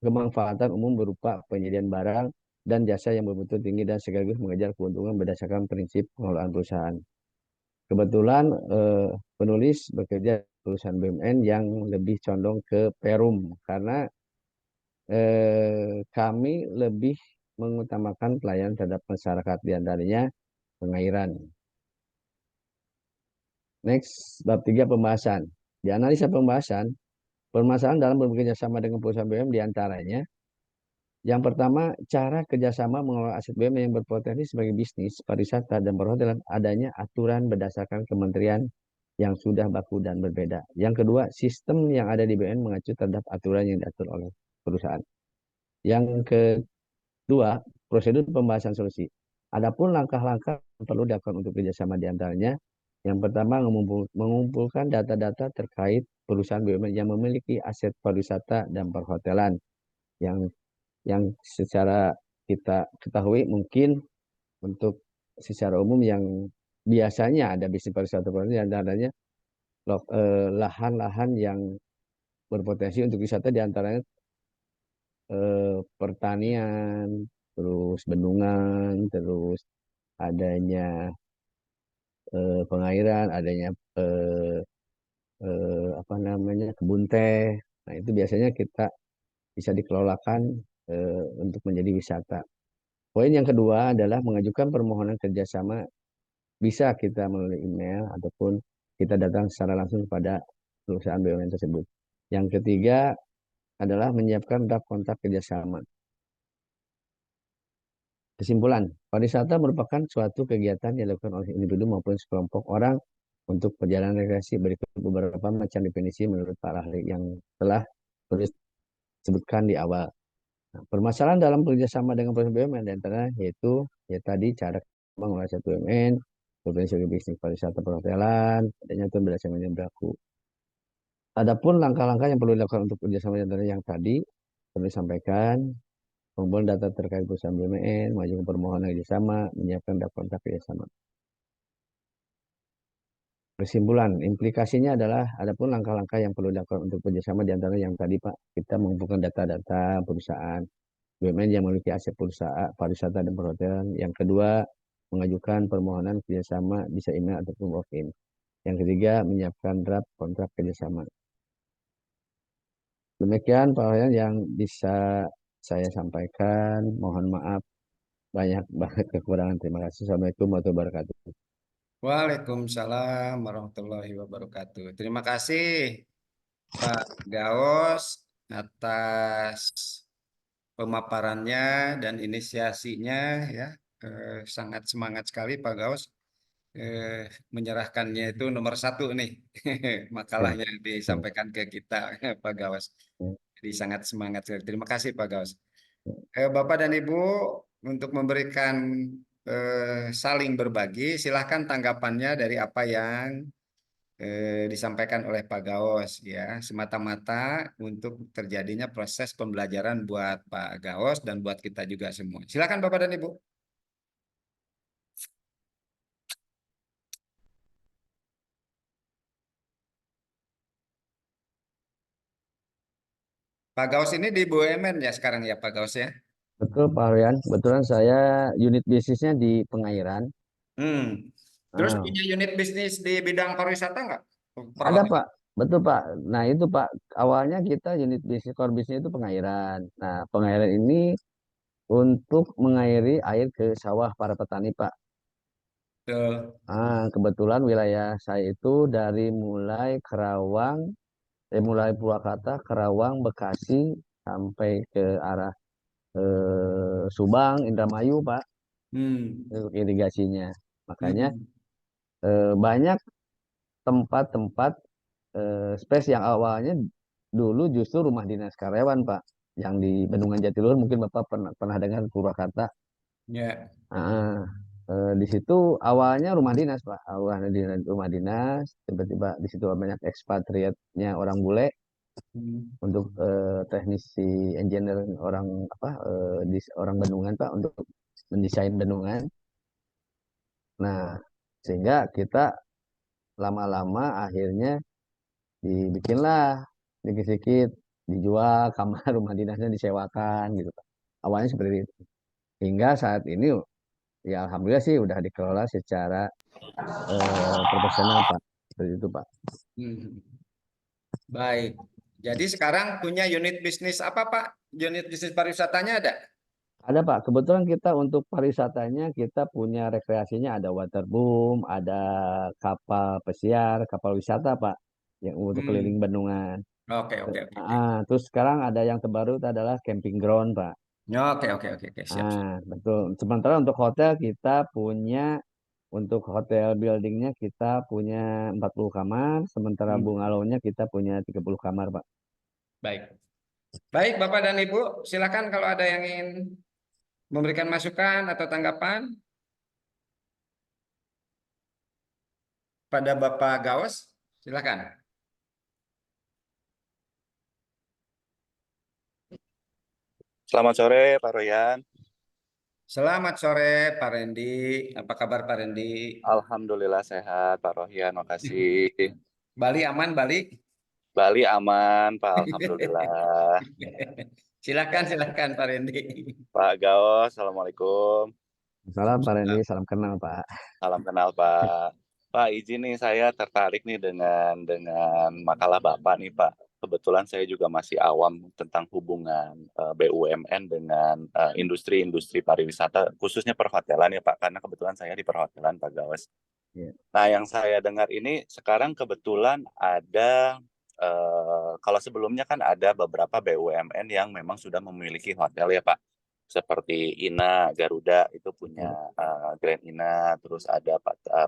Speaker 5: kemanfaatan umum berupa penyediaan barang dan jasa yang bermutu tinggi dan sekaligus mengejar keuntungan berdasarkan prinsip pengelolaan perusahaan. Kebetulan penulis bekerja di perusahaan BUMN yang lebih condong ke Perum karena kami lebih mengutamakan pelayanan terhadap masyarakat, di antaranya pengairan. Next, bab 3 pembahasan. Di analisa pembahasan, permasalahan dalam bekerja sama dengan perusahaan BUMN di antaranya, yang pertama, cara kerjasama mengelola aset BUMN yang berpotensi sebagai bisnis, pariwisata, dan perhotelan, adanya aturan berdasarkan kementerian yang sudah baku dan berbeda. Yang kedua, sistem yang ada di BUMN mengacu terhadap aturan yang diatur oleh perusahaan. Yang kedua, prosedur pembahasan solusi. Adapun langkah-langkah yang perlu dilakukan untuk kerjasama di antaranya, yang pertama, mengumpulkan data-data terkait perusahaan BUMN yang memiliki aset pariwisata dan perhotelan yang secara kita ketahui mungkin untuk secara umum yang biasanya ada bisnis pariwisata perhotelan, adanya lahan-lahan yang berpotensi untuk wisata, di antaranya pertanian, terus bendungan, terus adanya pengairan, adanya apa namanya kebun teh. Nah, itu biasanya kita bisa dikelolakan untuk menjadi wisata. Poin yang kedua adalah mengajukan permohonan kerjasama. Bisa kita melalui email ataupun kita datang secara langsung kepada perusahaan BUMN tersebut. Yang ketiga adalah menyiapkan draft kontrak kerjasama. Kesimpulan, pariwisata merupakan suatu kegiatan yang dilakukan oleh individu maupun sekelompok orang untuk perjalanan rekreasi. Berikut beberapa macam definisi menurut para ahli yang telah disebutkan di awal. Nah, permasalahan dalam kerjasama dengan perusahaan BUMN di antara yaitu tadi cara mengelola satu BUMN, berpotensi sebagai bisnis pariwisata perhotelan, adanya aturan berdasarkan yang berlaku. Adapun langkah-langkah yang perlu dilakukan untuk kerjasama di antara yang tadi perlu disampaikan, mengumpulkan data terkait perusahaan BUMN, mengajukan permohonan kerjasama, menyiapkan daftar kontak kerjasama. Kesimpulan, implikasinya adalah adapun langkah-langkah yang perlu dilakukan untuk kerjasama di antara yang tadi Pak, kita mengumpulkan data-data perusahaan BUMN yang memiliki aset perusahaan pariwisata dan perhotelan. Yang kedua, mengajukan permohonan kerjasama bisa email ataupun walk-in. Yang ketiga, menyiapkan draft kontrak kerjasama. Demikian Pak yang bisa saya sampaikan. Mohon maaf banyak banget kekurangan. Terima kasih. Assalamualaikum warahmatullahi wabarakatuh.
Speaker 1: Waalaikumsalam warahmatullahi wabarakatuh. Terima kasih Pak Gaos atas pemaparannya dan inisiasinya ya. Sangat semangat sekali Pak Gaos menyerahkannya itu nomor satu nih
Speaker 5: Ya,
Speaker 1: makalahnya
Speaker 5: ya,
Speaker 1: disampaikan ke kita Pak Gawas.
Speaker 5: ya.
Speaker 1: Jadi sangat semangat sekali. Terima kasih Pak Gawas. Bapak dan Ibu untuk memberikan saling berbagi, silahkan tanggapannya dari apa yang disampaikan oleh Pak Gaos ya, semata-mata untuk terjadinya proses pembelajaran buat Pak Gaos dan buat kita juga semua. Silakan Bapak dan Ibu. Pak Gaos ini di BUMN ya sekarang ya Pak Gaos ya.
Speaker 5: Betul Pak Rian, kebetulan saya unit bisnisnya di Pengairan.
Speaker 1: Hmm. Terus
Speaker 5: Ah,
Speaker 1: punya unit bisnis di bidang pariwisata nggak?
Speaker 5: ada
Speaker 1: Perhotelan.
Speaker 5: Pak, betul Pak. Nah itu Pak, awalnya kita unit bisnis, core bisnis itu Pengairan. Nah Pengairan ini untuk mengairi air ke sawah para petani Pak.
Speaker 1: Betul.
Speaker 5: Kebetulan wilayah saya itu dari mulai Kerawang, mulai Purwakarta, Kerawang, Bekasi, sampai ke arah Subang, Indramayu Pak,
Speaker 1: Hmm.
Speaker 5: untuk irigasinya. Makanya
Speaker 1: Hmm.
Speaker 5: banyak tempat-tempat space yang awalnya dulu justru rumah dinas karyawan Pak, yang di Bendungan Jatiluhur mungkin Bapak pernah dengar Purwakarta.
Speaker 1: Ya.
Speaker 5: Ah, di situ awalnya rumah dinas Pak, awalnya rumah dinas, tiba-tiba di situ banyak ekspatriatnya orang bule
Speaker 1: Hmm.
Speaker 5: untuk teknisi engineer orang apa orang Bendungan Pak untuk mendesain bendungan. Nah, sehingga kita lama-lama akhirnya dibikinlah sedikit-sedikit dijual kamar rumah dinasnya disewakan gitu Pak. Awalnya seperti itu. Hingga saat ini ya alhamdulillah sih udah dikelola secara profesional Pak. Seperti itu Pak.
Speaker 1: Hmm. Baik. Jadi sekarang punya unit bisnis apa Pak? Unit bisnis pariwisatanya ada?
Speaker 5: Ada Pak, kebetulan kita untuk pariwisatanya kita punya rekreasinya ada waterboom, ada kapal pesiar, kapal wisata Pak, yang untuk keliling
Speaker 1: Hmm.
Speaker 5: bendungan.
Speaker 1: Oke, oke, oke, oke.
Speaker 5: Terus sekarang ada yang terbaru itu adalah camping ground Pak.
Speaker 1: Oke, oke, oke, oke, siap, siap.
Speaker 5: Betul. Sementara untuk hotel kita punya, untuk hotel buildingnya kita punya 40 kamar, sementara
Speaker 1: Hmm.
Speaker 5: bungalow-nya kita punya 30 kamar Pak.
Speaker 1: Baik. Baik, Bapak dan Ibu, silakan kalau ada yang ingin memberikan masukan atau tanggapan pada Bapak Gaos, silakan.
Speaker 6: Selamat sore, Pak Royan.
Speaker 1: Selamat sore, Pak Rendi. Apa kabar, Pak Rendi?
Speaker 6: Alhamdulillah sehat, Pak Royan. Makasih.
Speaker 1: Bali aman, Bali?
Speaker 6: Bali aman, Pak. Alhamdulillah.
Speaker 1: Silakan, silakan, Pak Rendi.
Speaker 6: Pak Gaos, Assalamualaikum.
Speaker 5: Salam Pak Randy, salam kenal Pak.
Speaker 6: Salam kenal, Pak. Pak, izin nih saya tertarik nih dengan makalah Bapak nih, Pak. Kebetulan saya juga masih awam tentang hubungan BUMN dengan industri-industri pariwisata, khususnya perhotelan ya, Pak. Karena kebetulan saya di perhotelan, Pak Gaos.
Speaker 5: Ya.
Speaker 6: Nah, yang saya dengar ini sekarang kebetulan ada, kalau sebelumnya kan ada beberapa BUMN yang memang sudah memiliki hotel ya Pak, seperti Ina, Garuda itu punya
Speaker 5: Betul,
Speaker 6: Grand Ina, terus ada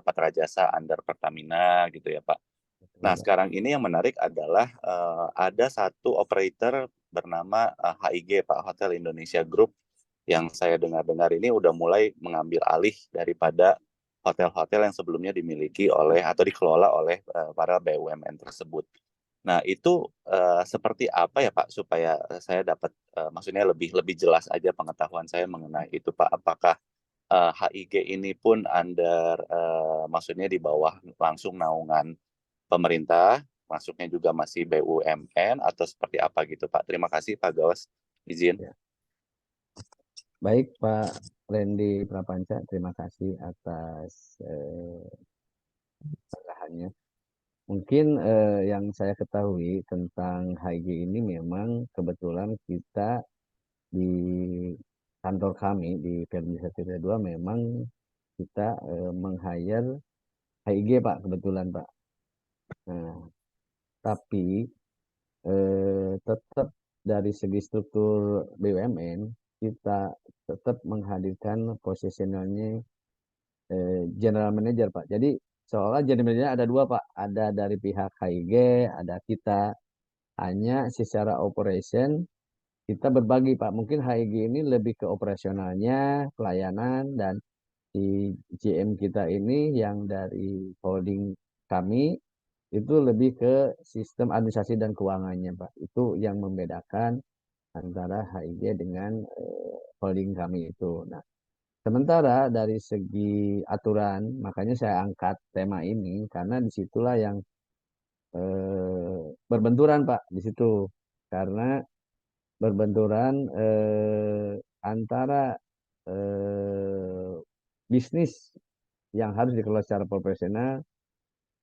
Speaker 6: Patra Jasa under Pertamina gitu ya Pak.
Speaker 5: betul,
Speaker 6: Nah,
Speaker 5: Pak.
Speaker 6: sekarang ini yang menarik adalah ada satu operator bernama HIG Pak, Hotel Indonesia Group, yang saya dengar-dengar ini udah mulai mengambil alih daripada hotel-hotel yang sebelumnya dimiliki oleh atau dikelola oleh para BUMN tersebut. Nah, itu seperti apa ya Pak supaya saya dapat maksudnya lebih lebih jelas aja pengetahuan saya mengenai itu Pak. Apakah HIG ini pun under maksudnya di bawah langsung naungan pemerintah, masuknya juga masih BUMN atau seperti apa gitu Pak. Terima kasih Pak Gawas. Izin.
Speaker 5: Ya. Baik Pak Randy Prapanca, terima kasih atas arahannya. Mungkin yang saya ketahui tentang HIG ini memang kebetulan kita di kantor kami di Permisa 2 memang kita meng-hire HIG Pak, kebetulan Pak. Nah, tapi tetap dari segi struktur BUMN kita tetap menghadirkan positionalnya general manager Pak. Jadi seolah general manager ada dua Pak, ada dari pihak HIG, ada kita. Hanya secara operation kita berbagi Pak. Mungkin HIG ini lebih ke operasionalnya, pelayanan, dan si GM kita ini yang dari holding kami itu lebih ke sistem administrasi dan keuangannya Pak. Itu yang membedakan antara HIG dengan holding kami itu. Nah, sementara dari segi aturan, makanya saya angkat tema ini karena disitulah yang berbenturan Pak di situ. Karena berbenturan antara eh, bisnis yang harus dikelola secara profesional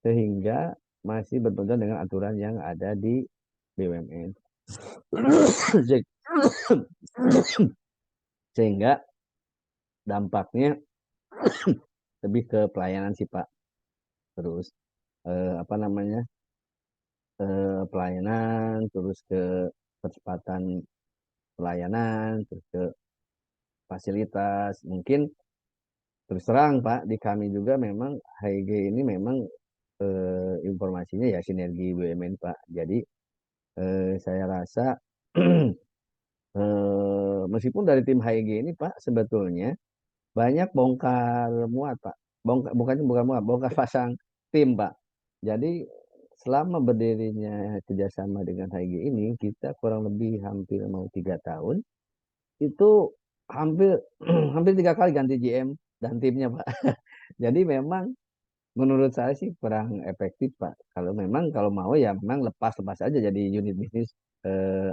Speaker 5: sehingga masih berbenturan dengan aturan yang ada di BUMN. Sehingga dampaknya lebih ke pelayanan sih Pak. Terus apa namanya pelayanan, terus ke percepatan pelayanan, terus ke fasilitas. Mungkin terus terang Pak, di kami juga memang HIG ini memang informasinya ya sinergi BUMN Pak. Jadi saya rasa meskipun dari tim HIG ini Pak sebetulnya banyak bongkar muat Pak. Bukan muat, bongkar pasang tim Pak. Jadi selama berdirinya kerjasama dengan HIG ini kita kurang lebih hampir mau 3 tahun itu hampir hampir 3 kali ganti GM dan timnya Pak. Jadi memang menurut saya sih kurang efektif Pak. Kalau mau ya memang lepas-lepas aja jadi unit bisnis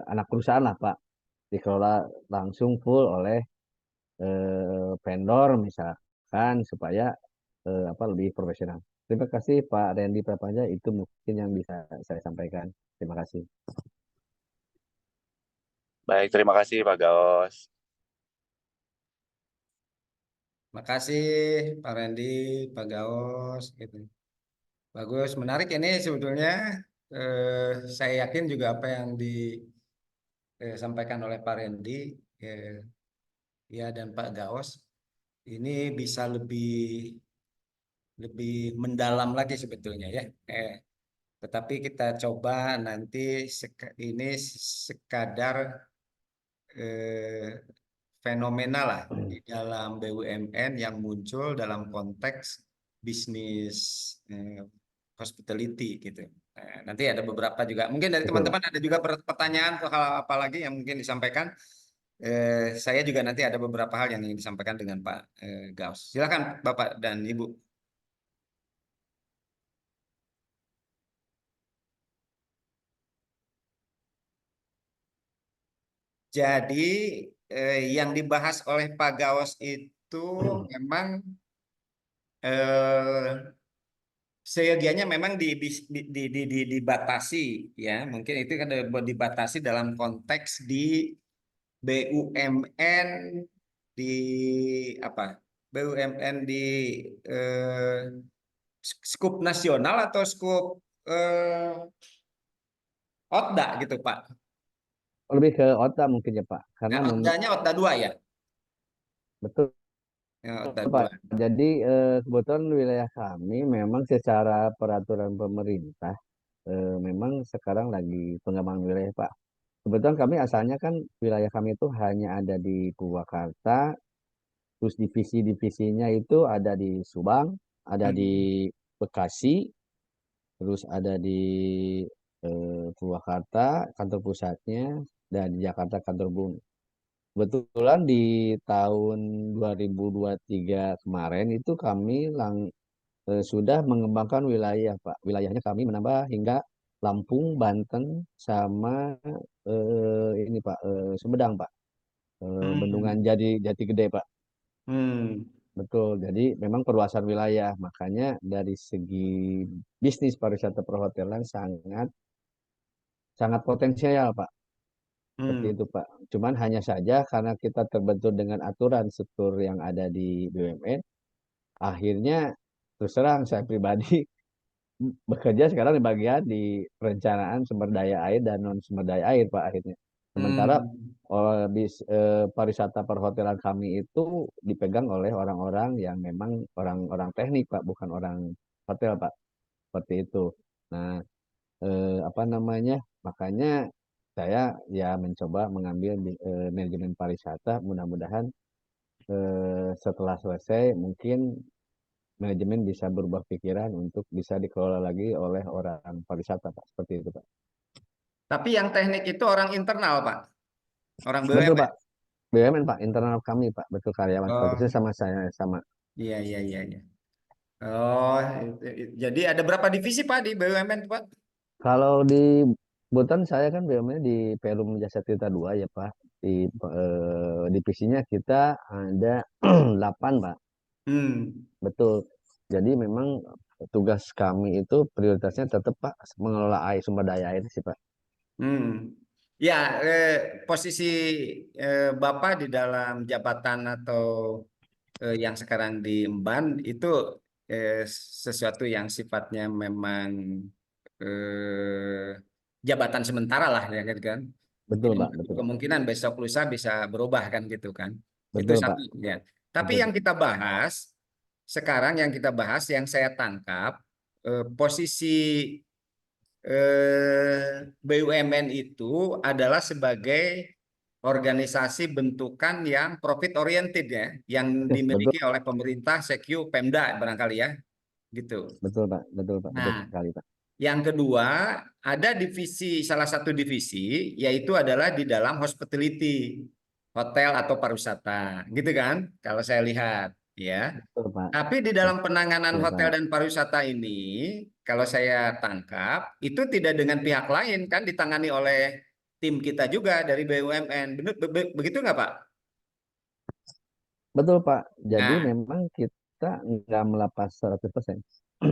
Speaker 5: anak perusahaan lah Pak. Dikelola langsung full oleh vendor misalkan supaya apa lebih profesional. Terima kasih Pak Randy Prapanca, itu mungkin yang bisa saya sampaikan. Terima kasih.
Speaker 6: Baik, terima kasih Pak Gaos.
Speaker 1: Makasih Pak Randy, Pak Gaos, gitu. Bagus, menarik ini sebetulnya. Saya yakin juga apa yang disampaikan oleh Pak Randy, ya dan Pak Gaos ini bisa lebih lebih mendalam lagi sebetulnya ya. Tetapi kita coba nanti ini sekadar eh, fenomena lah di dalam BUMN yang muncul dalam konteks bisnis eh, hospitality gitu. Nanti ada beberapa juga. Mungkin dari
Speaker 5: Betul Pak.
Speaker 1: teman-teman ada juga pertanyaan atau hal apa lagi yang mungkin disampaikan. Saya juga nanti ada beberapa hal yang ingin disampaikan dengan Pak Gaus. Silakan Bapak dan Ibu. Jadi yang dibahas oleh Pak Gaus itu memang eh, seyogianya memang dibatasi ya. Mungkin itu kan dibatasi dalam konteks di BUMN di apa? BUMN di eh, skup nasional atau skup OTDA gitu Pak.
Speaker 5: Lebih ke OTA mungkin ya Pak.
Speaker 1: Nah,
Speaker 5: Karena
Speaker 1: OTDA-nya OTDA 2 ya.
Speaker 5: betul
Speaker 1: Ya, OTDA
Speaker 5: Pak.
Speaker 1: 2.
Speaker 5: Jadi kebetulan wilayah kami memang secara peraturan pemerintah memang sekarang lagi pengembangan wilayah Pak. Kebetulan kami asalnya kan wilayah kami itu hanya ada di Purwakarta, terus divisi-divisinya itu ada di Subang, ada di
Speaker 1: Hmm.
Speaker 5: Bekasi, terus ada di Purwakarta kantor pusatnya, dan di Jakarta kantor bumi. Kebetulan di tahun 2023 kemarin itu kami sudah mengembangkan wilayah, Pak. Wilayahnya kami menambah hingga Lampung, Banten, sama ini Pak, Sumedang, Pak. Bendungan
Speaker 1: Hmm.
Speaker 5: Jati Gede, Pak.
Speaker 1: Hmm.
Speaker 5: Betul. Jadi memang perluasan wilayah. Makanya dari segi bisnis pariwisata perhotelan sangat sangat potensial, Pak. Seperti
Speaker 1: Hmm.
Speaker 5: itu, Pak. Cuman hanya saja karena kita terbentur dengan aturan struktur yang ada di BUMN, akhirnya terus terang saya pribadi bekerja sekarang di bagian di perencanaan sumber daya air dan non sumber daya air Pak akhirnya. Sementara
Speaker 1: Hmm.
Speaker 5: pariwisata perhotelan kami itu dipegang oleh orang-orang yang memang orang-orang teknik Pak, bukan orang hotel Pak, seperti itu. Nah, apa namanya? Makanya saya ya mencoba mengambil manajemen pariwisata. Mudah-mudahan setelah selesai mungkin manajemen bisa berubah pikiran untuk bisa dikelola lagi oleh orang pariwisata Pak, seperti itu Pak.
Speaker 1: Tapi yang teknik itu orang internal, Pak. Orang
Speaker 5: Betul
Speaker 1: BUMN.
Speaker 5: Pak, BUMN Pak, internal kami Pak, betul karyawan seperti
Speaker 1: Oh,
Speaker 5: itu sama saya sama.
Speaker 1: iya, iya, iya, iya. Oh, jadi ada berapa divisi, Pak, di BUMN, Pak?
Speaker 5: Kalau di Butan saya kan BUMN di Perum Jasa Tirta 2 ya Pak. Di divisinya kita ada 8 Pak.
Speaker 1: Hmm.
Speaker 5: Betul. Jadi memang tugas kami itu prioritasnya tetap Pak mengelola air, sumber daya air sih Pak.
Speaker 1: Hmm. Ya, posisi Bapak di dalam jabatan atau yang sekarang diemban itu sesuatu yang sifatnya memang jabatan sementara lah ya kan.
Speaker 5: Betul
Speaker 1: Yang
Speaker 5: Pak, betul.
Speaker 1: kemungkinan besok lusa bisa berubah kan gitu kan. Itu
Speaker 5: Betul Pak,
Speaker 1: satu ya. Tapi
Speaker 5: betul
Speaker 1: yang
Speaker 5: Pak.
Speaker 1: kita bahas sekarang yang kita bahas yang saya tangkap posisi BUMN itu adalah sebagai organisasi bentukan yang profit oriented ya, yang
Speaker 5: Betul,
Speaker 1: dimiliki oleh pemerintah, Sekyu, Pemda barangkali ya, gitu.
Speaker 5: betul Pak, betul
Speaker 1: Nah,
Speaker 5: sekali Pak.
Speaker 1: yang kedua ada divisi, salah satu divisi yaitu adalah di dalam hospitality, hotel atau pariwisata, gitu kan? Kalau saya lihat, ya.
Speaker 5: Betul Pak.
Speaker 1: Tapi di dalam penanganan
Speaker 5: Betul
Speaker 1: hotel
Speaker 5: Pak.
Speaker 1: dan pariwisata ini, kalau saya tangkap, itu tidak dengan pihak lain kan ditangani oleh tim kita juga dari BUMN. Begitu nggak, Pak?
Speaker 5: Betul Pak. Jadi
Speaker 1: Nah,
Speaker 5: memang kita nggak melepas 100%.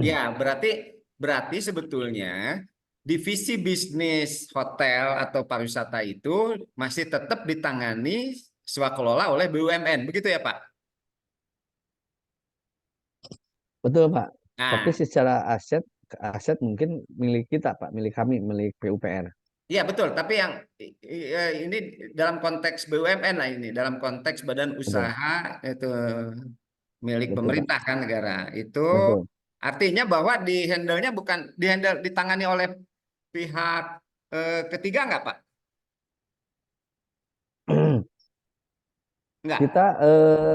Speaker 1: ya berarti berarti sebetulnya divisi bisnis hotel atau pariwisata itu masih tetap ditangani swakelola oleh BUMN. Begitu ya, Pak?
Speaker 5: Betul Pak. Tapi
Speaker 1: Nah,
Speaker 5: secara aset mungkin milik kita Pak, milik kami, milik PUPR.
Speaker 1: iya betul, tapi yang ini dalam konteks BUMN lah ini, dalam konteks badan
Speaker 5: Betul,
Speaker 1: usaha itu milik
Speaker 5: betul Pak.
Speaker 1: pemerintah kan negara. Itu
Speaker 5: Betul.
Speaker 1: artinya bahwa di handle-nya bukan ditangani oleh pihak ketiga nggak Pak? Nggak.
Speaker 5: Kita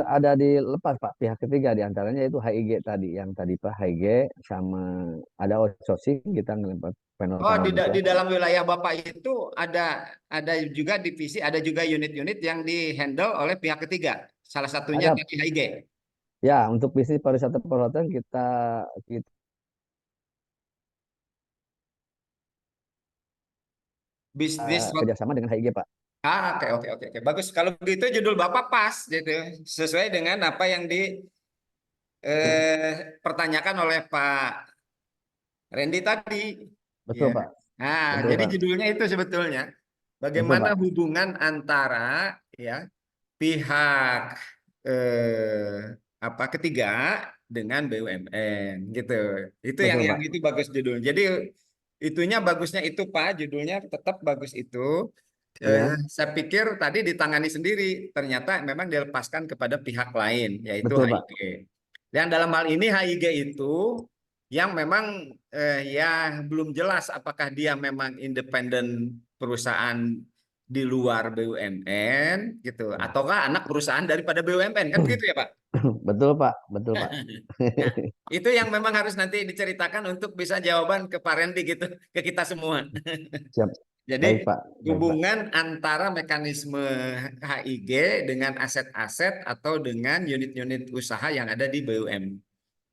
Speaker 5: ada di lepas Pak, pihak ketiga di antaranya itu HIG tadi, yang tadi Pak HIG sama ada outsourcing kita ngelipat
Speaker 1: Oh,
Speaker 5: penerbangan gitu
Speaker 1: di
Speaker 5: Pak.
Speaker 1: dalam wilayah Bapak itu ada juga divisi, ada juga unit-unit yang dihandle oleh pihak ketiga. Salah satunya
Speaker 5: Ada
Speaker 1: tadi HIG.
Speaker 5: ya untuk bisnis pariwisata perhotelan kita
Speaker 1: Bisnis.
Speaker 5: kerjasama dengan HIG Pak.
Speaker 1: Ah, oke, oke, oke, oke. Bagus. Kalau begitu judul Bapak pas, gitu. Sesuai dengan apa yang dipertanyakan oleh Pak Randy tadi.
Speaker 5: Betul
Speaker 1: Ya.
Speaker 5: Pak.
Speaker 1: Nah,
Speaker 5: Betul
Speaker 1: jadi
Speaker 5: Pak.
Speaker 1: judulnya itu sebetulnya
Speaker 5: Betul
Speaker 1: bagaimana
Speaker 5: Pak.
Speaker 1: hubungan antara ya pihak apa ketiga dengan BUMN gitu. Itu yang
Speaker 5: Betul Pak.
Speaker 1: itu bagus judul. Jadi itunya bagusnya itu Pak, judulnya tetap bagus itu.
Speaker 5: Ya,
Speaker 1: Saya pikir tadi ditangani sendiri, ternyata memang dilepaskan kepada pihak lain, yaitu
Speaker 5: betul Pak.
Speaker 1: HIG. Dan dalam hal ini HIG itu yang memang ya belum jelas apakah dia memang independen perusahaan di luar BUMN gitu, ataukah anak perusahaan daripada BUMN kan begitu ya Pak?
Speaker 5: Betul Pak. Betul Pak.
Speaker 1: Nah, itu yang memang harus nanti diceritakan untuk bisa jawaban ke Pak Randy gitu, ke kita semua.
Speaker 5: Siap. Baik
Speaker 1: Jadi
Speaker 5: Pak. Baik Pak.
Speaker 1: hubungan antara mekanisme HIG dengan aset-aset atau dengan unit-unit usaha yang ada di BUMN.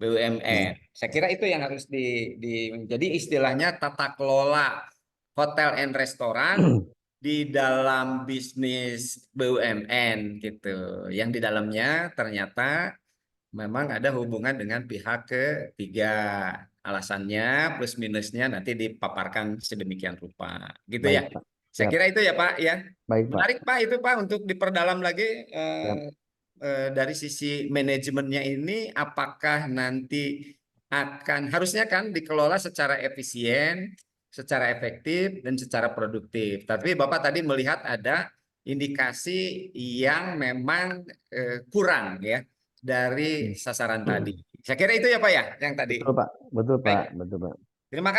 Speaker 5: Hmm.
Speaker 1: Saya kira itu yang harus jadi istilahnya tata kelola hotel and restoran di dalam bisnis BUMN gitu. Yang di dalamnya ternyata memang ada hubungan dengan pihak ketiga. Alasannya plus minusnya nanti dipaparkan sedemikian rupa. Gitu
Speaker 5: Baik
Speaker 1: ya.
Speaker 5: Pak.
Speaker 1: Saya
Speaker 5: Siap.
Speaker 1: kira itu ya Pak ya.
Speaker 5: Baik Pak.
Speaker 1: Menarik Pak itu Pak untuk diperdalam lagi
Speaker 5: Siap.
Speaker 1: dari sisi manajemennya ini apakah nanti akan harusnya kan dikelola secara efisien, secara efektif dan secara produktif. Tapi Bapak tadi melihat ada indikasi yang memang kurang ya dari sasaran tadi. Saya kira itu ya Pak ya yang tadi.
Speaker 5: Betul Pak, betul Pak,
Speaker 1: Baik.
Speaker 5: betul Pak.
Speaker 1: Terima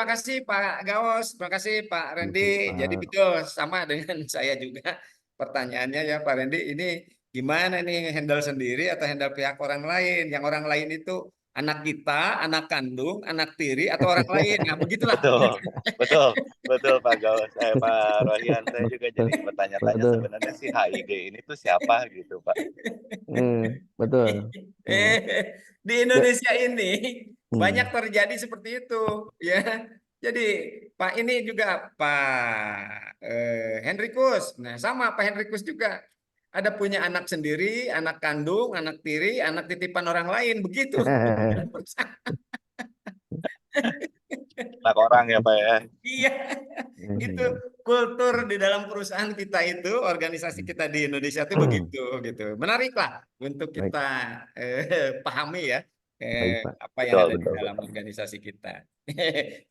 Speaker 1: kasih Pak Gaos, terima kasih Pak Randy. Jadi
Speaker 5: Pak.
Speaker 1: betul sama dengan saya juga pertanyaannya ya Pak Randy, ini gimana nih handle sendiri atau handle pihak orang lain? Yang orang lain itu anak kita, anak kandung, anak tiri atau orang lain? Nah begitulah.
Speaker 6: Betul, betul, betul Pak Gaus. Pak Rohian, saya juga jadi bertanya-tanya
Speaker 5: Betul.
Speaker 6: sebenarnya si HIG ini tuh siapa gitu Pak.
Speaker 5: Betul.
Speaker 1: Di Indonesia ini banyak
Speaker 5: Hmm.
Speaker 1: terjadi seperti itu ya. Jadi Pak ini juga Pak Henrikus. Nah, sama Pak Henrikus juga ada punya anak sendiri, anak kandung, anak tiri, anak titipan orang lain begitu.
Speaker 6: Anak orang ya Pak ya.
Speaker 1: Iya, itu kultur di dalam perusahaan kita itu, organisasi kita di Indonesia itu begitu gitu. Menarik lah untuk
Speaker 5: Baik,
Speaker 1: kita pahami ya
Speaker 5: baik Pak.
Speaker 1: apa yang
Speaker 6: Betul,
Speaker 1: ada di
Speaker 6: betul,
Speaker 1: dalam
Speaker 6: betul.
Speaker 1: organisasi kita.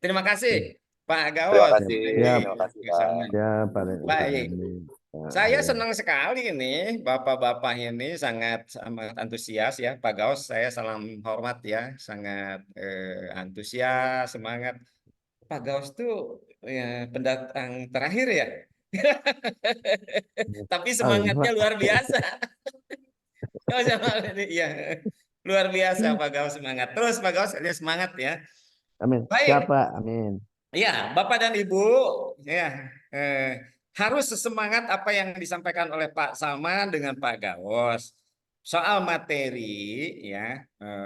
Speaker 1: Terima kasih Pak
Speaker 6: Terima
Speaker 1: Gaos.
Speaker 6: kasih,
Speaker 5: Siap.
Speaker 6: terima kasih Pak.
Speaker 1: Bersama.
Speaker 5: Siap Pak.
Speaker 1: Baik.
Speaker 5: Pak
Speaker 1: Saya
Speaker 5: Arya.
Speaker 1: senang sekali nih, bapak-bapak ini sangat antusias ya, Pak Gaos. Saya salam hormat ya, sangat antusias, semangat. Pak Gaus tuh ya, pendatang terakhir ya, tapi
Speaker 5: Oh ini
Speaker 1: semangatnya
Speaker 5: Pak.
Speaker 1: luar biasa. Oh, sama ini, iya, luar biasa Pak Gaus semangat. Terus Pak Gaus ada semangat ya.
Speaker 5: Amin. Siap
Speaker 1: Baik,
Speaker 5: Pak. Amin.
Speaker 1: ya Bapak dan Ibu, ya harus sesemangat apa yang disampaikan oleh Pak Salman dengan Pak Gaus. Soal materi, ya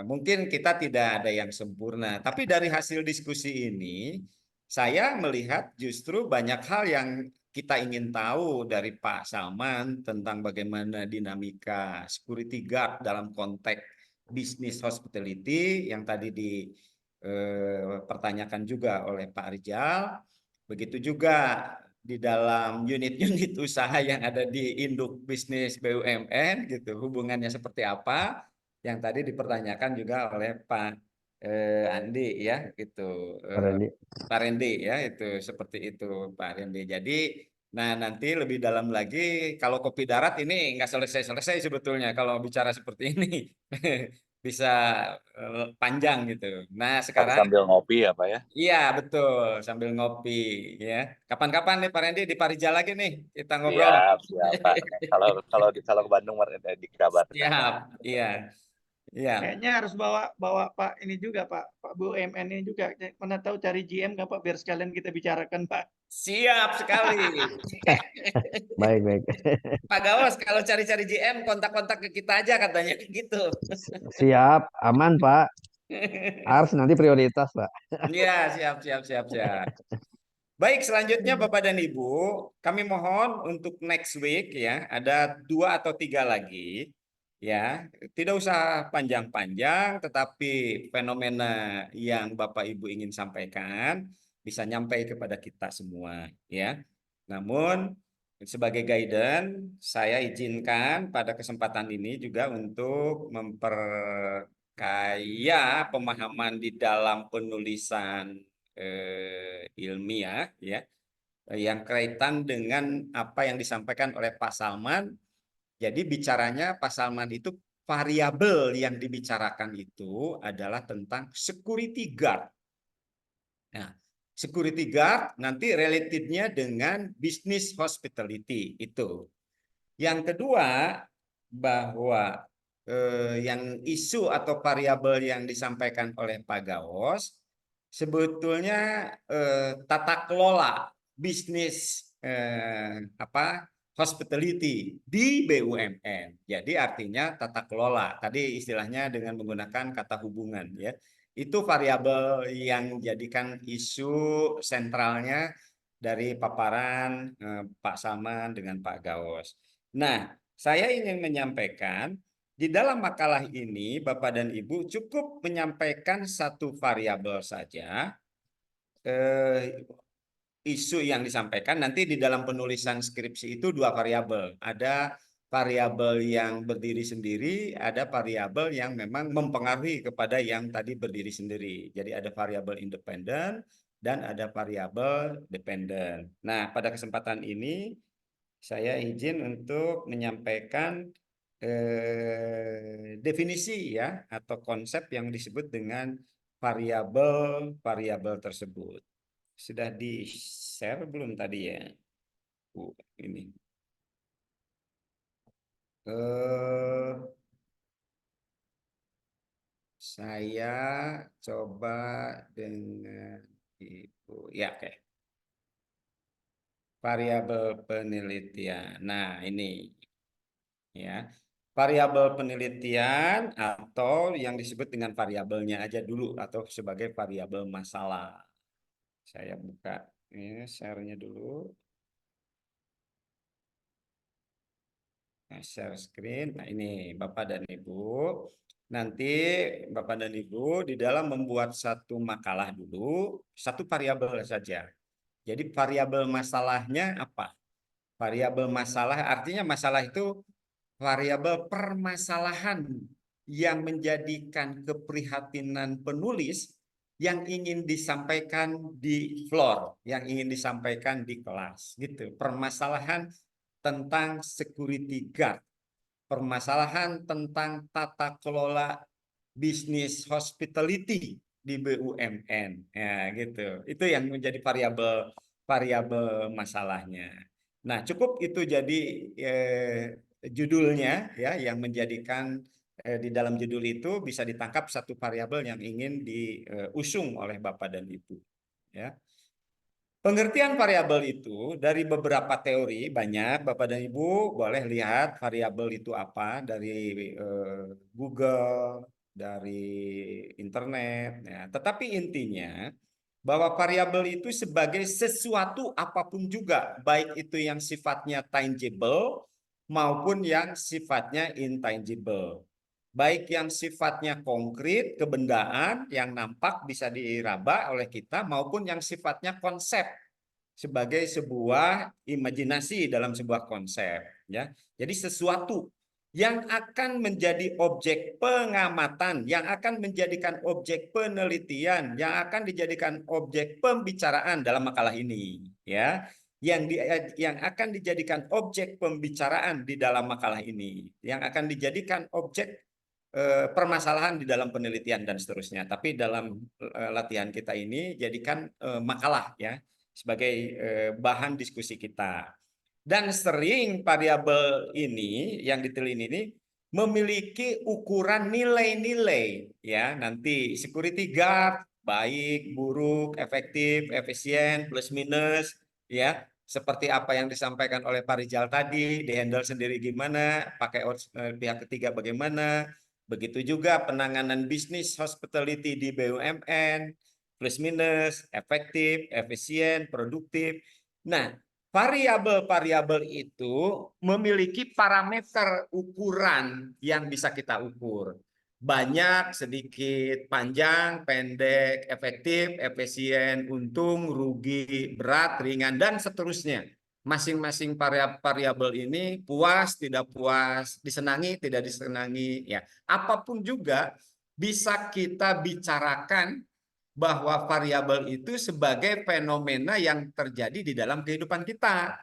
Speaker 1: mungkin kita tidak ada yang sempurna, tapi dari hasil diskusi ini, saya melihat justru banyak hal yang kita ingin tahu dari Pak Salman tentang bagaimana dinamika security guard dalam konteks bisnis hospitality yang tadi dipertanyakan juga oleh Pak Rijal. Begitu juga di dalam unit-unit usaha yang ada di induk bisnis BUMN gitu, hubungannya seperti apa yang tadi dipertanyakan juga oleh Pak Andi ya gitu.
Speaker 5: Pak Randy.
Speaker 1: Pak Randy ya itu seperti itu Pak Randy. Jadi nah nanti lebih dalam lagi kalau kopi darat ini nggak selesai-selesai sebetulnya kalau bicara seperti ini bisa panjang gitu. Nah
Speaker 6: Harus
Speaker 1: sekarang
Speaker 6: sambil ngopi ya Pak ya.
Speaker 1: iya betul sambil ngopi ya. Kapan-kapan nih Pak Randy di Parijal lagi nih kita ngobrol.
Speaker 6: Siap, siap Pak. Kalau ke Bandung dikabarkan Pak.
Speaker 1: Siap, iya, iya.
Speaker 3: Kayaknya harus bawa bawa Pak ini juga Pak BUMN ini juga. Mana tahu cari GM nggak Pak biar sekalian kita bicarakan Pak.
Speaker 1: Siap sekali.
Speaker 5: Baik, baik.
Speaker 1: Pak Gawas kalau cari-cari GM kontak-kontak ke kita aja katanya gitu.
Speaker 5: Siap, aman Pak. Harus nanti prioritas Pak.
Speaker 1: Iya, siap, siap, siap, siap. Baik, selanjutnya Bapak dan Ibu, kami mohon untuk next week ya, ada 2 atau 3 lagi. Ya, tidak usah panjang-panjang, tetapi fenomena yang Bapak Ibu ingin sampaikan bisa nyampai kepada kita semua. Ya, namun sebagai guidance, saya izinkan pada kesempatan ini juga untuk memperkaya pemahaman di dalam penulisan ilmiah ya yang kaitan dengan apa yang disampaikan oleh Pak Salman. Jadi bicaranya Pak Salman itu variabel yang dibicarakan itu adalah tentang security guard. Nah, security guard nanti relatifnya dengan business hospitality itu. Yang kedua bahwa yang isu atau variabel yang disampaikan oleh Pak Gaos sebetulnya tata kelola bisnis hospitality di BUMN. Jadi artinya tata kelola. Tadi istilahnya dengan menggunakan kata hubungan ya. Itu variabel yang jadikan isu sentralnya dari paparan Pak Salman dengan Pak Gaos. Nah, saya ingin menyampaikan di dalam makalah ini Bapak dan Ibu cukup menyampaikan satu variabel saja isu yang disampaikan. Nanti di dalam penulisan skripsi itu 2 variabel. Ada variabel yang berdiri sendiri, ada variabel yang memang mempengaruhi kepada yang tadi berdiri sendiri. Jadi ada variabel independen dan ada variabel dependen. Nah, pada kesempatan ini saya izin untuk menyampaikan definisi ya atau konsep yang disebut dengan variabel tersebut. Sudah di-share belum tadi ya? Ini. Saya coba dengan Ibu. Ya, oke. Variabel penelitian. Nah, ini ya. Variabel penelitian atau yang disebut dengan variabelnya aja dulu atau sebagai variabel masalah. Saya buka ini share-nya dulu. Nah, share screen. Nah, ini Bapak dan Ibu. Nanti Bapak dan Ibu di dalam membuat satu makalah dulu, satu variabel saja. Jadi variabel masalahnya apa? Variabel masalah artinya masalah itu variabel permasalahan yang menjadikan keprihatinan penulis yang ingin disampaikan di floor, yang ingin disampaikan di kelas, gitu. Permasalahan tentang security guard, permasalahan tentang tata kelola bisnis hospitality di BUMN, ya gitu. Itu yang menjadi variabel masalahnya. Nah, cukup itu jadi judulnya ya yang menjadikan di dalam judul itu bisa ditangkap satu variabel yang ingin diusung oleh Bapak dan Ibu. Ya. Pengertian variabel itu dari beberapa teori banyak Bapak dan Ibu boleh lihat variabel itu apa dari Google, dari internet. Ya. Tetapi intinya bahwa variabel itu sebagai sesuatu apapun juga, baik itu yang sifatnya tangible maupun yang sifatnya intangible. Baik yang sifatnya konkret, kebendaan yang nampak bisa diraba oleh kita maupun yang sifatnya konsep sebagai sebuah imajinasi dalam sebuah konsep, ya. Jadi sesuatu yang akan menjadi objek pengamatan, yang akan menjadikan objek penelitian, yang akan dijadikan objek pembicaraan dalam makalah ini, ya. Yang akan dijadikan objek pembicaraan di dalam makalah ini, yang akan dijadikan objek permasalahan di dalam penelitian dan seterusnya. Tapi dalam latihan kita ini jadikan makalah ya sebagai bahan diskusi kita. Dan sering variabel ini yang diteliti ini memiliki ukuran nilai-nilai ya. Nanti security guard baik, buruk, efektif, efisien, plus minus ya. Seperti apa yang disampaikan oleh Pak Rizal tadi, dihandle sendiri gimana, pakai pihak ketiga bagaimana. Begitu juga penanganan bisnis hospitality di BUMN, plus minus, efektif, efisien, produktif. Nah, variabel-variabel itu memiliki parameter ukuran yang bisa kita ukur. Banyak, sedikit, panjang, pendek, efektif, efisien, untung, rugi, berat, ringan, dan seterusnya. Masing-masing variabel ini puas, tidak puas, disenangi, tidak disenangi. Ya, apapun juga bisa kita bicarakan bahwa variabel itu sebagai fenomena yang terjadi di dalam kehidupan kita.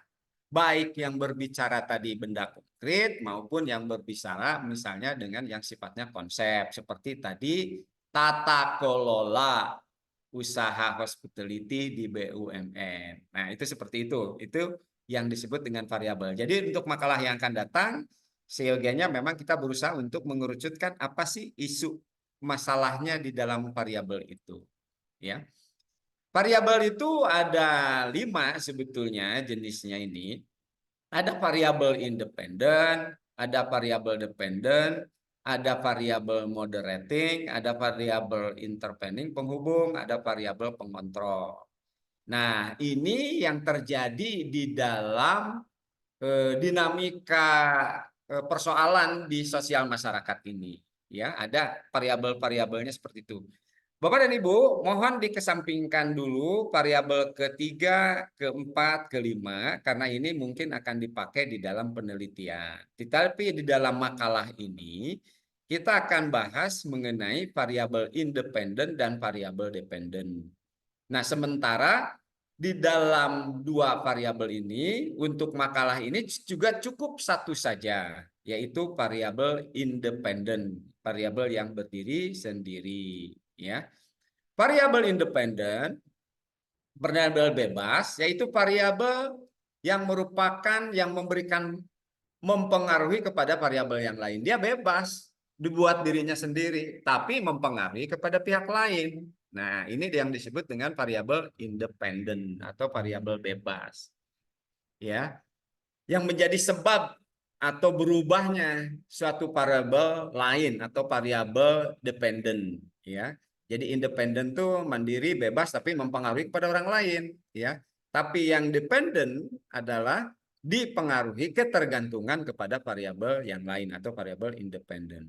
Speaker 1: Baik yang berbicara tadi benda konkret maupun yang berbicara misalnya dengan yang sifatnya konsep. Seperti tadi tata kelola usaha hospitality di BUMN. Nah, itu seperti itu. Itu yang disebut dengan variabel. Jadi untuk makalah yang akan datang, seyogianya memang kita berusaha untuk mengerucutkan apa sih isu masalahnya di dalam variabel itu. Ya, variabel itu ada 5 sebetulnya jenisnya ini. Ada variabel independen, ada variabel dependen, ada variabel moderating, ada variabel intervening penghubung, ada variabel pengontrol. Nah, ini yang terjadi di dalam dinamika persoalan di sosial masyarakat ini. Ya, ada variabel-variabelnya seperti itu. Bapak dan Ibu, mohon dikesampingkan dulu variabel ketiga, keempat, kelima, karena ini mungkin akan dipakai di dalam penelitian. Tetapi di dalam makalah ini, kita akan bahas mengenai variabel independen dan variabel dependen. Nah, sementara di dalam dua variabel ini untuk makalah ini juga cukup satu saja, yaitu variabel independen, variabel yang berdiri sendiri, ya. Variabel independen, variabel bebas, yaitu variabel yang merupakan yang mempengaruhi kepada variabel yang lain. Dia bebas dibuat dirinya sendiri, tapi mempengaruhi kepada pihak lain. Nah, ini yang disebut dengan variabel independen atau variabel bebas. Ya, yang menjadi sebab atau berubahnya suatu variabel lain atau variabel dependen, ya. Jadi independen tuh mandiri, bebas, tapi mempengaruhi kepada orang lain, ya. Tapi yang dependen adalah dipengaruhi ketergantungan kepada variabel yang lain atau variabel independen.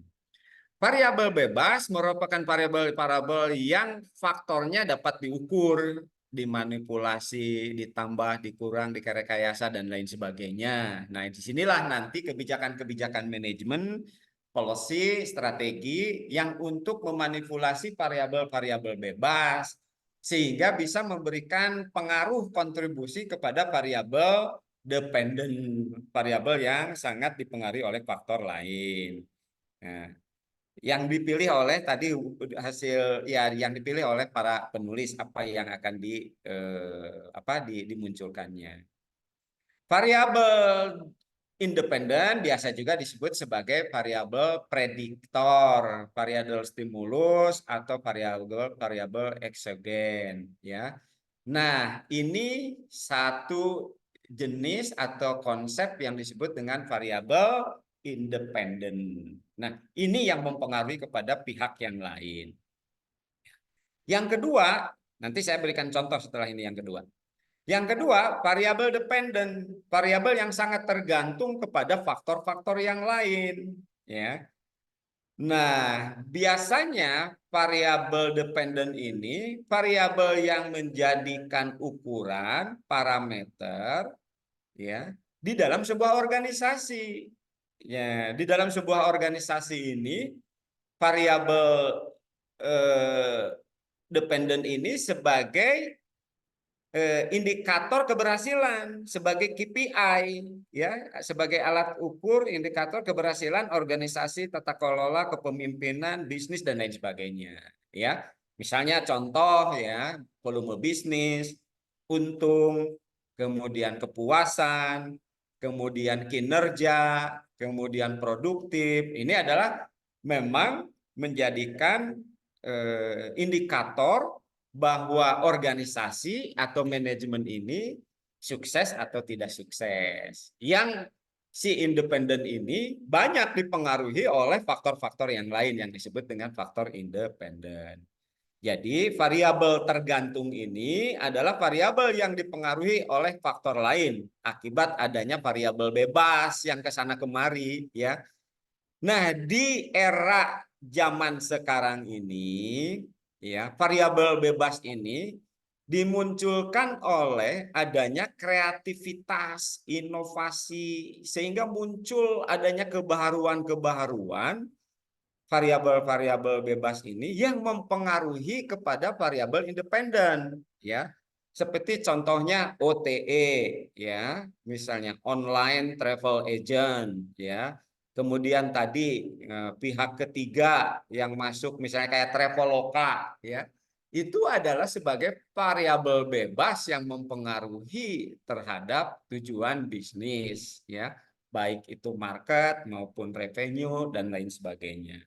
Speaker 1: Variabel bebas merupakan variabel-variabel yang faktornya dapat diukur, dimanipulasi, ditambah, dikurang, direkayasa, dan lain sebagainya. Nah, disinilah nanti kebijakan-kebijakan manajemen, policy, strategi yang untuk memanipulasi variabel-variabel bebas, sehingga bisa memberikan pengaruh kontribusi kepada variabel dependen, variabel yang sangat dipengaruhi oleh faktor lain. Nah, yang dipilih oleh tadi hasil ya yang dipilih oleh para penulis apa yang akan dimunculkannya. Variabel independen biasa juga disebut sebagai variabel prediktor, variabel stimulus atau variabel eksogen, ya. Nah, ini satu jenis atau konsep yang disebut dengan variabel independen. Nah, ini yang mempengaruhi kepada pihak yang lain. Yang kedua, nanti saya berikan contoh setelah ini yang kedua. Yang kedua, variabel dependen, variabel yang sangat tergantung kepada faktor-faktor yang lain, ya. Nah, biasanya variabel dependen ini variabel yang menjadikan ukuran parameter, ya, di dalam sebuah organisasi. Ya, di dalam sebuah organisasi ini variabel dependen ini sebagai indikator keberhasilan, sebagai KPI, ya, sebagai alat ukur indikator keberhasilan organisasi, tata kelola, kepemimpinan, bisnis, dan lain sebagainya, ya. Misalnya contoh, ya, volume bisnis, untung, kemudian kepuasan, kemudian kinerja, kemudian produktif. Ini adalah memang menjadikan indikator bahwa organisasi atau manajemen ini sukses atau tidak sukses. Yang si independen ini banyak dipengaruhi oleh faktor-faktor yang lain yang disebut dengan faktor independen. Jadi variabel tergantung ini adalah variabel yang dipengaruhi oleh faktor lain akibat adanya variabel bebas yang kesana kemari, ya. Nah, di era zaman sekarang ini, ya, variabel bebas ini dimunculkan oleh adanya kreativitas, inovasi, sehingga muncul adanya kebaharuan-kebaharuan variabel-variabel bebas ini yang mempengaruhi kepada variabel independen, ya. Seperti contohnya OTE, ya, misalnya online travel agent, ya. Kemudian tadi pihak ketiga yang masuk misalnya kayak Traveloka, ya. Itu adalah sebagai variabel bebas yang mempengaruhi terhadap tujuan bisnis, ya. Baik itu market maupun revenue dan lain sebagainya.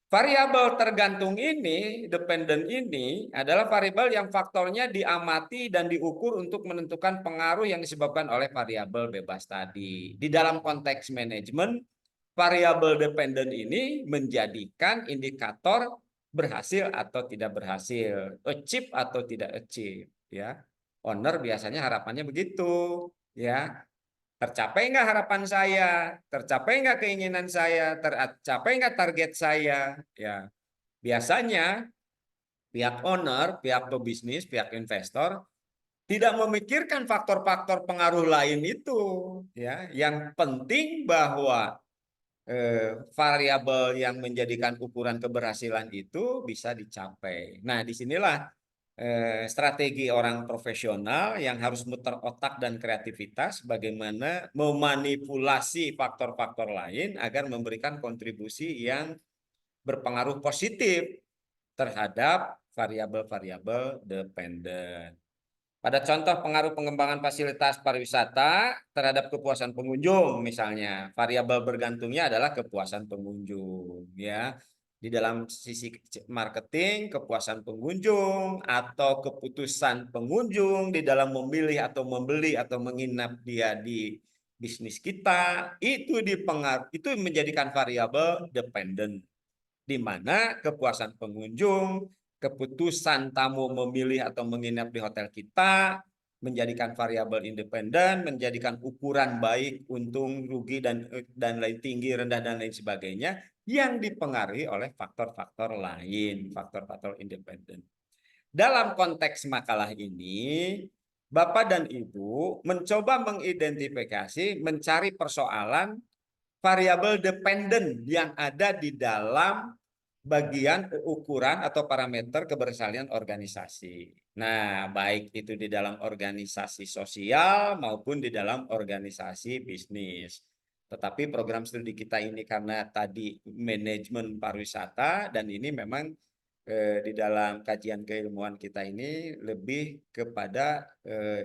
Speaker 1: Variabel tergantung ini, dependen ini adalah variabel yang faktornya diamati dan diukur untuk menentukan pengaruh yang disebabkan oleh variabel bebas tadi. Di dalam konteks manajemen, variabel dependen ini menjadikan indikator berhasil atau tidak berhasil, achieve atau tidak achieve, ya. Owner biasanya harapannya begitu, ya. Tercapai nggak harapan saya? Tercapai nggak keinginan saya? Tercapai nggak target saya? Ya, biasanya pihak owner, pihak pebisnis, pihak investor tidak memikirkan faktor-faktor pengaruh lain itu. Ya, yang penting bahwa variabel yang menjadikan ukuran keberhasilan itu bisa dicapai. Nah, disinilah strategi orang profesional yang harus muter otak dan kreativitas bagaimana memanipulasi faktor-faktor lain agar memberikan kontribusi yang berpengaruh positif terhadap variabel-variabel dependen. Pada contoh pengaruh pengembangan fasilitas pariwisata terhadap kepuasan pengunjung, misalnya variabel bergantungnya adalah kepuasan pengunjung, ya. Di dalam sisi marketing, kepuasan pengunjung atau keputusan pengunjung di dalam memilih atau membeli atau menginap dia di bisnis kita itu menjadikan variabel dependen, di mana kepuasan pengunjung, keputusan tamu memilih atau menginap di hotel kita menjadikan variabel independen, menjadikan ukuran baik untung rugi dan lain tinggi rendah dan lain sebagainya yang dipengaruhi oleh faktor-faktor lain, faktor-faktor independen. Dalam konteks makalah ini, Bapak dan Ibu mencoba mengidentifikasi, mencari persoalan variabel dependen yang ada di dalam bagian ukuran atau parameter kebersalinan organisasi. Nah, baik itu di dalam organisasi sosial maupun di dalam organisasi bisnis. Tetapi program studi kita ini karena tadi manajemen pariwisata dan ini memang di dalam kajian keilmuan kita ini lebih kepada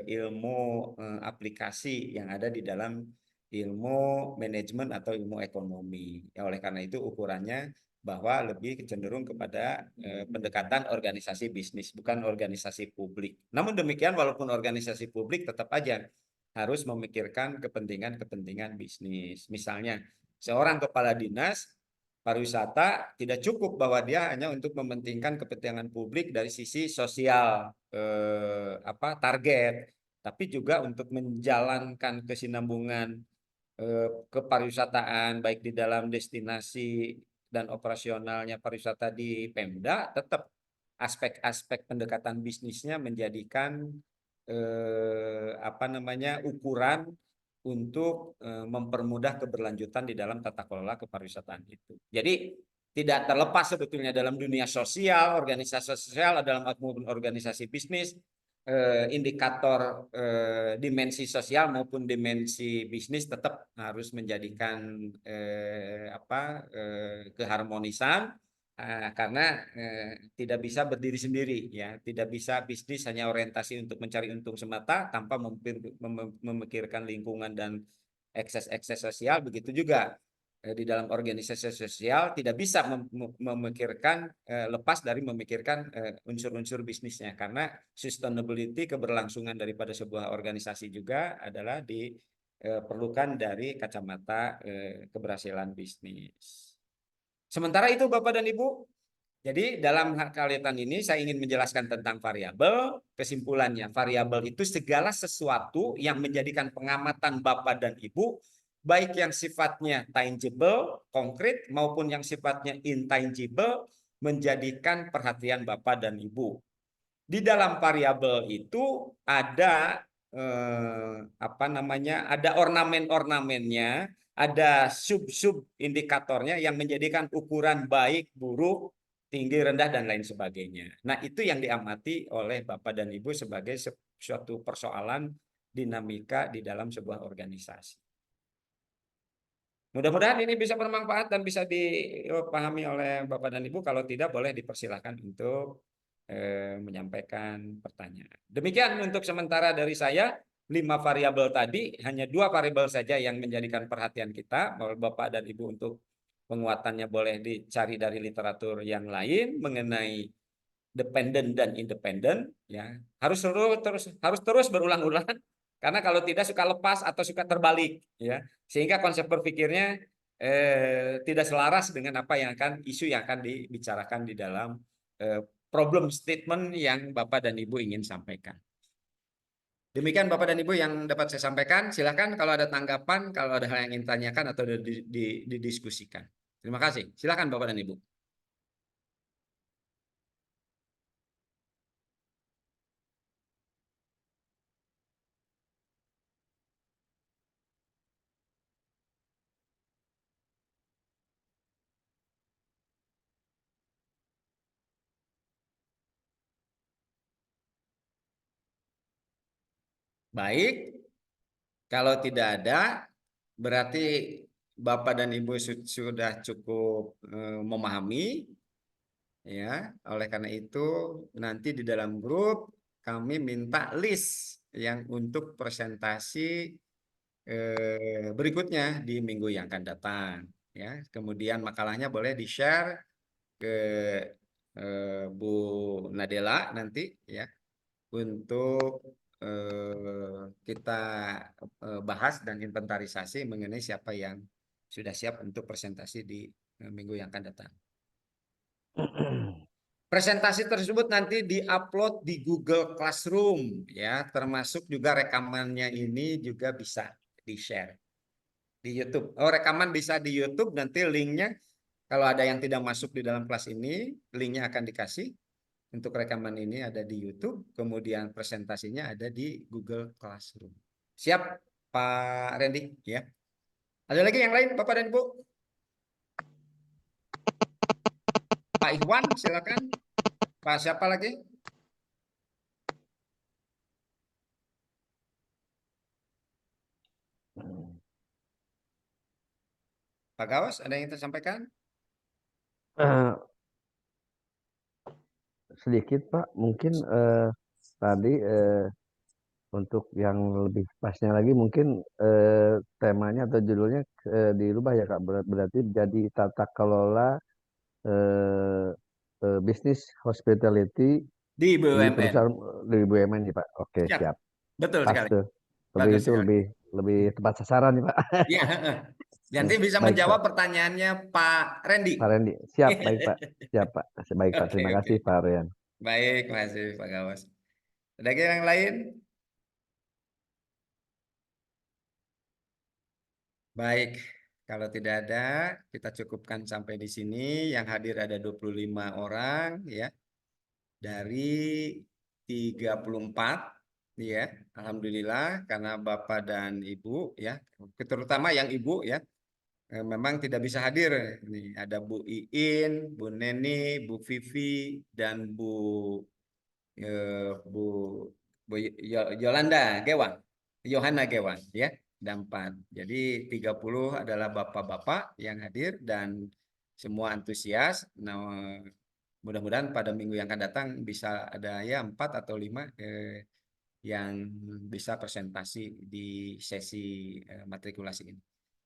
Speaker 1: ilmu aplikasi yang ada di dalam ilmu manajemen atau ilmu ekonomi. Ya, oleh karena itu ukurannya bahwa lebih cenderung kepada pendekatan organisasi bisnis, bukan organisasi publik. Namun demikian, walaupun organisasi publik tetap aja harus memikirkan kepentingan-kepentingan bisnis. Misalnya, seorang kepala dinas pariwisata tidak cukup bahwa dia hanya untuk mementingkan kepentingan publik dari sisi sosial target, tapi juga untuk menjalankan kesinambungan kepariwisataan baik di dalam destinasi dan operasionalnya pariwisata di Pemda, tetap aspek-aspek pendekatan bisnisnya menjadikan ukuran untuk mempermudah keberlanjutan di dalam tata kelola kepariwisataan itu. Jadi tidak terlepas sebetulnya dalam dunia sosial, organisasi sosial dalam organisasi bisnis, indikator dimensi sosial maupun dimensi bisnis tetap harus menjadikan keharmonisan, karena tidak bisa berdiri sendiri, ya, tidak bisa bisnis hanya orientasi untuk mencari untung semata tanpa memikirkan lingkungan dan ekses-ekses sosial. Begitu juga di dalam organisasi sosial tidak bisa memikirkan lepas dari memikirkan unsur-unsur bisnisnya, karena sustainability, keberlangsungan daripada sebuah organisasi juga adalah diperlukan dari kacamata keberhasilan bisnis. Sementara itu Bapak dan Ibu, jadi dalam kaitan ini saya ingin menjelaskan tentang variabel. Kesimpulannya, variabel itu segala sesuatu yang menjadikan pengamatan Bapak dan Ibu, baik yang sifatnya tangible, konkret, maupun yang sifatnya intangible, menjadikan perhatian Bapak dan Ibu. Di dalam variabel itu ada ada ornamen-ornamennya, ada sub-sub indikatornya yang menjadikan ukuran baik, buruk, tinggi, rendah, dan lain sebagainya. Nah, itu yang diamati oleh Bapak dan Ibu sebagai suatu persoalan dinamika di dalam sebuah organisasi. Mudah-mudahan ini bisa bermanfaat dan bisa dipahami oleh Bapak dan Ibu. Kalau tidak, boleh dipersilahkan untuk menyampaikan pertanyaan. Demikian untuk sementara dari saya. 5 variabel tadi, hanya 2 variabel saja yang menjadikan perhatian kita. Bapak dan Ibu untuk penguatannya boleh dicari dari literatur yang lain mengenai dependen dan independen, ya. Harus terus berulang-ulang, karena kalau tidak suka lepas atau suka terbalik, ya. Sehingga konsep berpikirnya tidak selaras dengan apa yang isu yang akan dibicarakan di dalam problem statement yang Bapak dan Ibu ingin sampaikan. Demikian Bapak dan Ibu yang dapat saya sampaikan. Silakan kalau ada tanggapan, kalau ada hal yang ingin ditanyakan atau didiskusikan. Terima kasih. Silakan Bapak dan Ibu. Baik, kalau tidak ada, berarti Bapak dan Ibu sudah cukup memahami, ya. Oleh karena itu, nanti di dalam grup kami minta list yang untuk presentasi berikutnya di minggu yang akan datang, ya. Kemudian makalahnya boleh di-share ke Bu Nadela nanti, ya, untuk kita bahas dan inventarisasi mengenai siapa yang sudah siap untuk presentasi di minggu yang akan datang. Presentasi tersebut nanti diupload di Google Classroom, ya, termasuk juga rekamannya ini juga bisa di-share di YouTube. Oh, rekaman bisa di YouTube, nanti linknya kalau ada yang tidak masuk di dalam kelas ini, linknya akan dikasih. Untuk rekaman ini ada di YouTube, kemudian presentasinya ada di Google Classroom. Siap, Pak Randy, ya. Ada lagi yang lain, Bapak dan Ibu? Pak Ikhwan, silakan. Pak siapa lagi? Pak Gawas, ada yang ingin sampaikan?
Speaker 5: Eh, sedikit Pak, mungkin tadi untuk yang lebih pasnya lagi mungkin temanya atau judulnya dirubah ya Kak, berarti jadi tata kelola bisnis hospitality
Speaker 1: Di
Speaker 5: di
Speaker 1: BUMN.
Speaker 5: perusahaan di BUMN nih Pak. Oke,
Speaker 1: Siap.
Speaker 5: siap.
Speaker 1: Betul
Speaker 5: Pas
Speaker 1: sekali.
Speaker 5: tuh.
Speaker 1: Bagus
Speaker 5: Itu
Speaker 1: sekali.
Speaker 5: lebih tepat sasaran nih Pak.
Speaker 1: Ya, nanti bisa
Speaker 5: Baik,
Speaker 1: menjawab
Speaker 5: Pak.
Speaker 1: pertanyaannya Pak Randy.
Speaker 5: Pak Randy. Siap, baik Pak. Siap Pak. Baik Pak.
Speaker 1: Oke,
Speaker 5: Terima
Speaker 1: oke.
Speaker 5: kasih Pak Rian.
Speaker 1: Baik, makasih Pak Gawas. Ada lagi yang lain? Baik, kalau tidak ada, kita cukupkan sampai di sini. Yang hadir ada 25 orang, ya. Dari 34, ya. Alhamdulillah, karena Bapak dan Ibu, ya. Terutama yang Ibu, ya. Memang tidak bisa hadir. Ini ada Bu Iin, Bu Neni, Bu Vivi, dan Bu Yolanda Gewang, Yohana Gewang, ya, ada 4. Jadi 30 adalah bapak-bapak yang hadir dan semua antusias. Nah, mudah-mudahan pada minggu yang akan datang bisa ada ya 4 atau 5 yang bisa presentasi di sesi matrikulasi ini.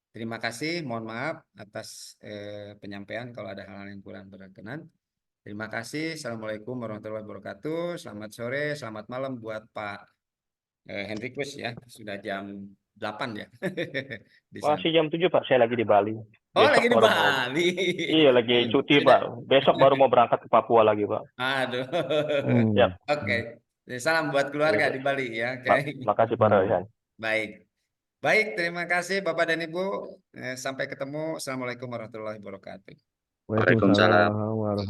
Speaker 1: Terima kasih, mohon maaf atas penyampaian kalau ada hal-hal yang kurang berkenan. Terima kasih. Assalamualaikum warahmatullahi wabarakatuh. Selamat sore, selamat malam buat Pak Hendrikus, ya. Sudah jam 8 ya. Di sana.
Speaker 4: Masih jam 7 Pak, saya lagi di Bali.
Speaker 1: Oh,
Speaker 4: Besok
Speaker 1: lagi di
Speaker 4: baru
Speaker 1: Bali.
Speaker 4: Iya, lagi cuti
Speaker 1: Sudah.
Speaker 4: Pak. Besok baru mau berangkat ke Papua lagi Pak.
Speaker 1: Aduh.
Speaker 4: Siap.
Speaker 1: Oke. Salam buat keluarga di Bali, ya. Oke.
Speaker 4: Makasih Pak Rayhan.
Speaker 1: Baik. Baik, terima kasih Bapak dan Ibu. Sampai ketemu. Assalamualaikum warahmatullahi wabarakatuh.
Speaker 5: Waalaikumsalam warahmatullahi wabarakatuh.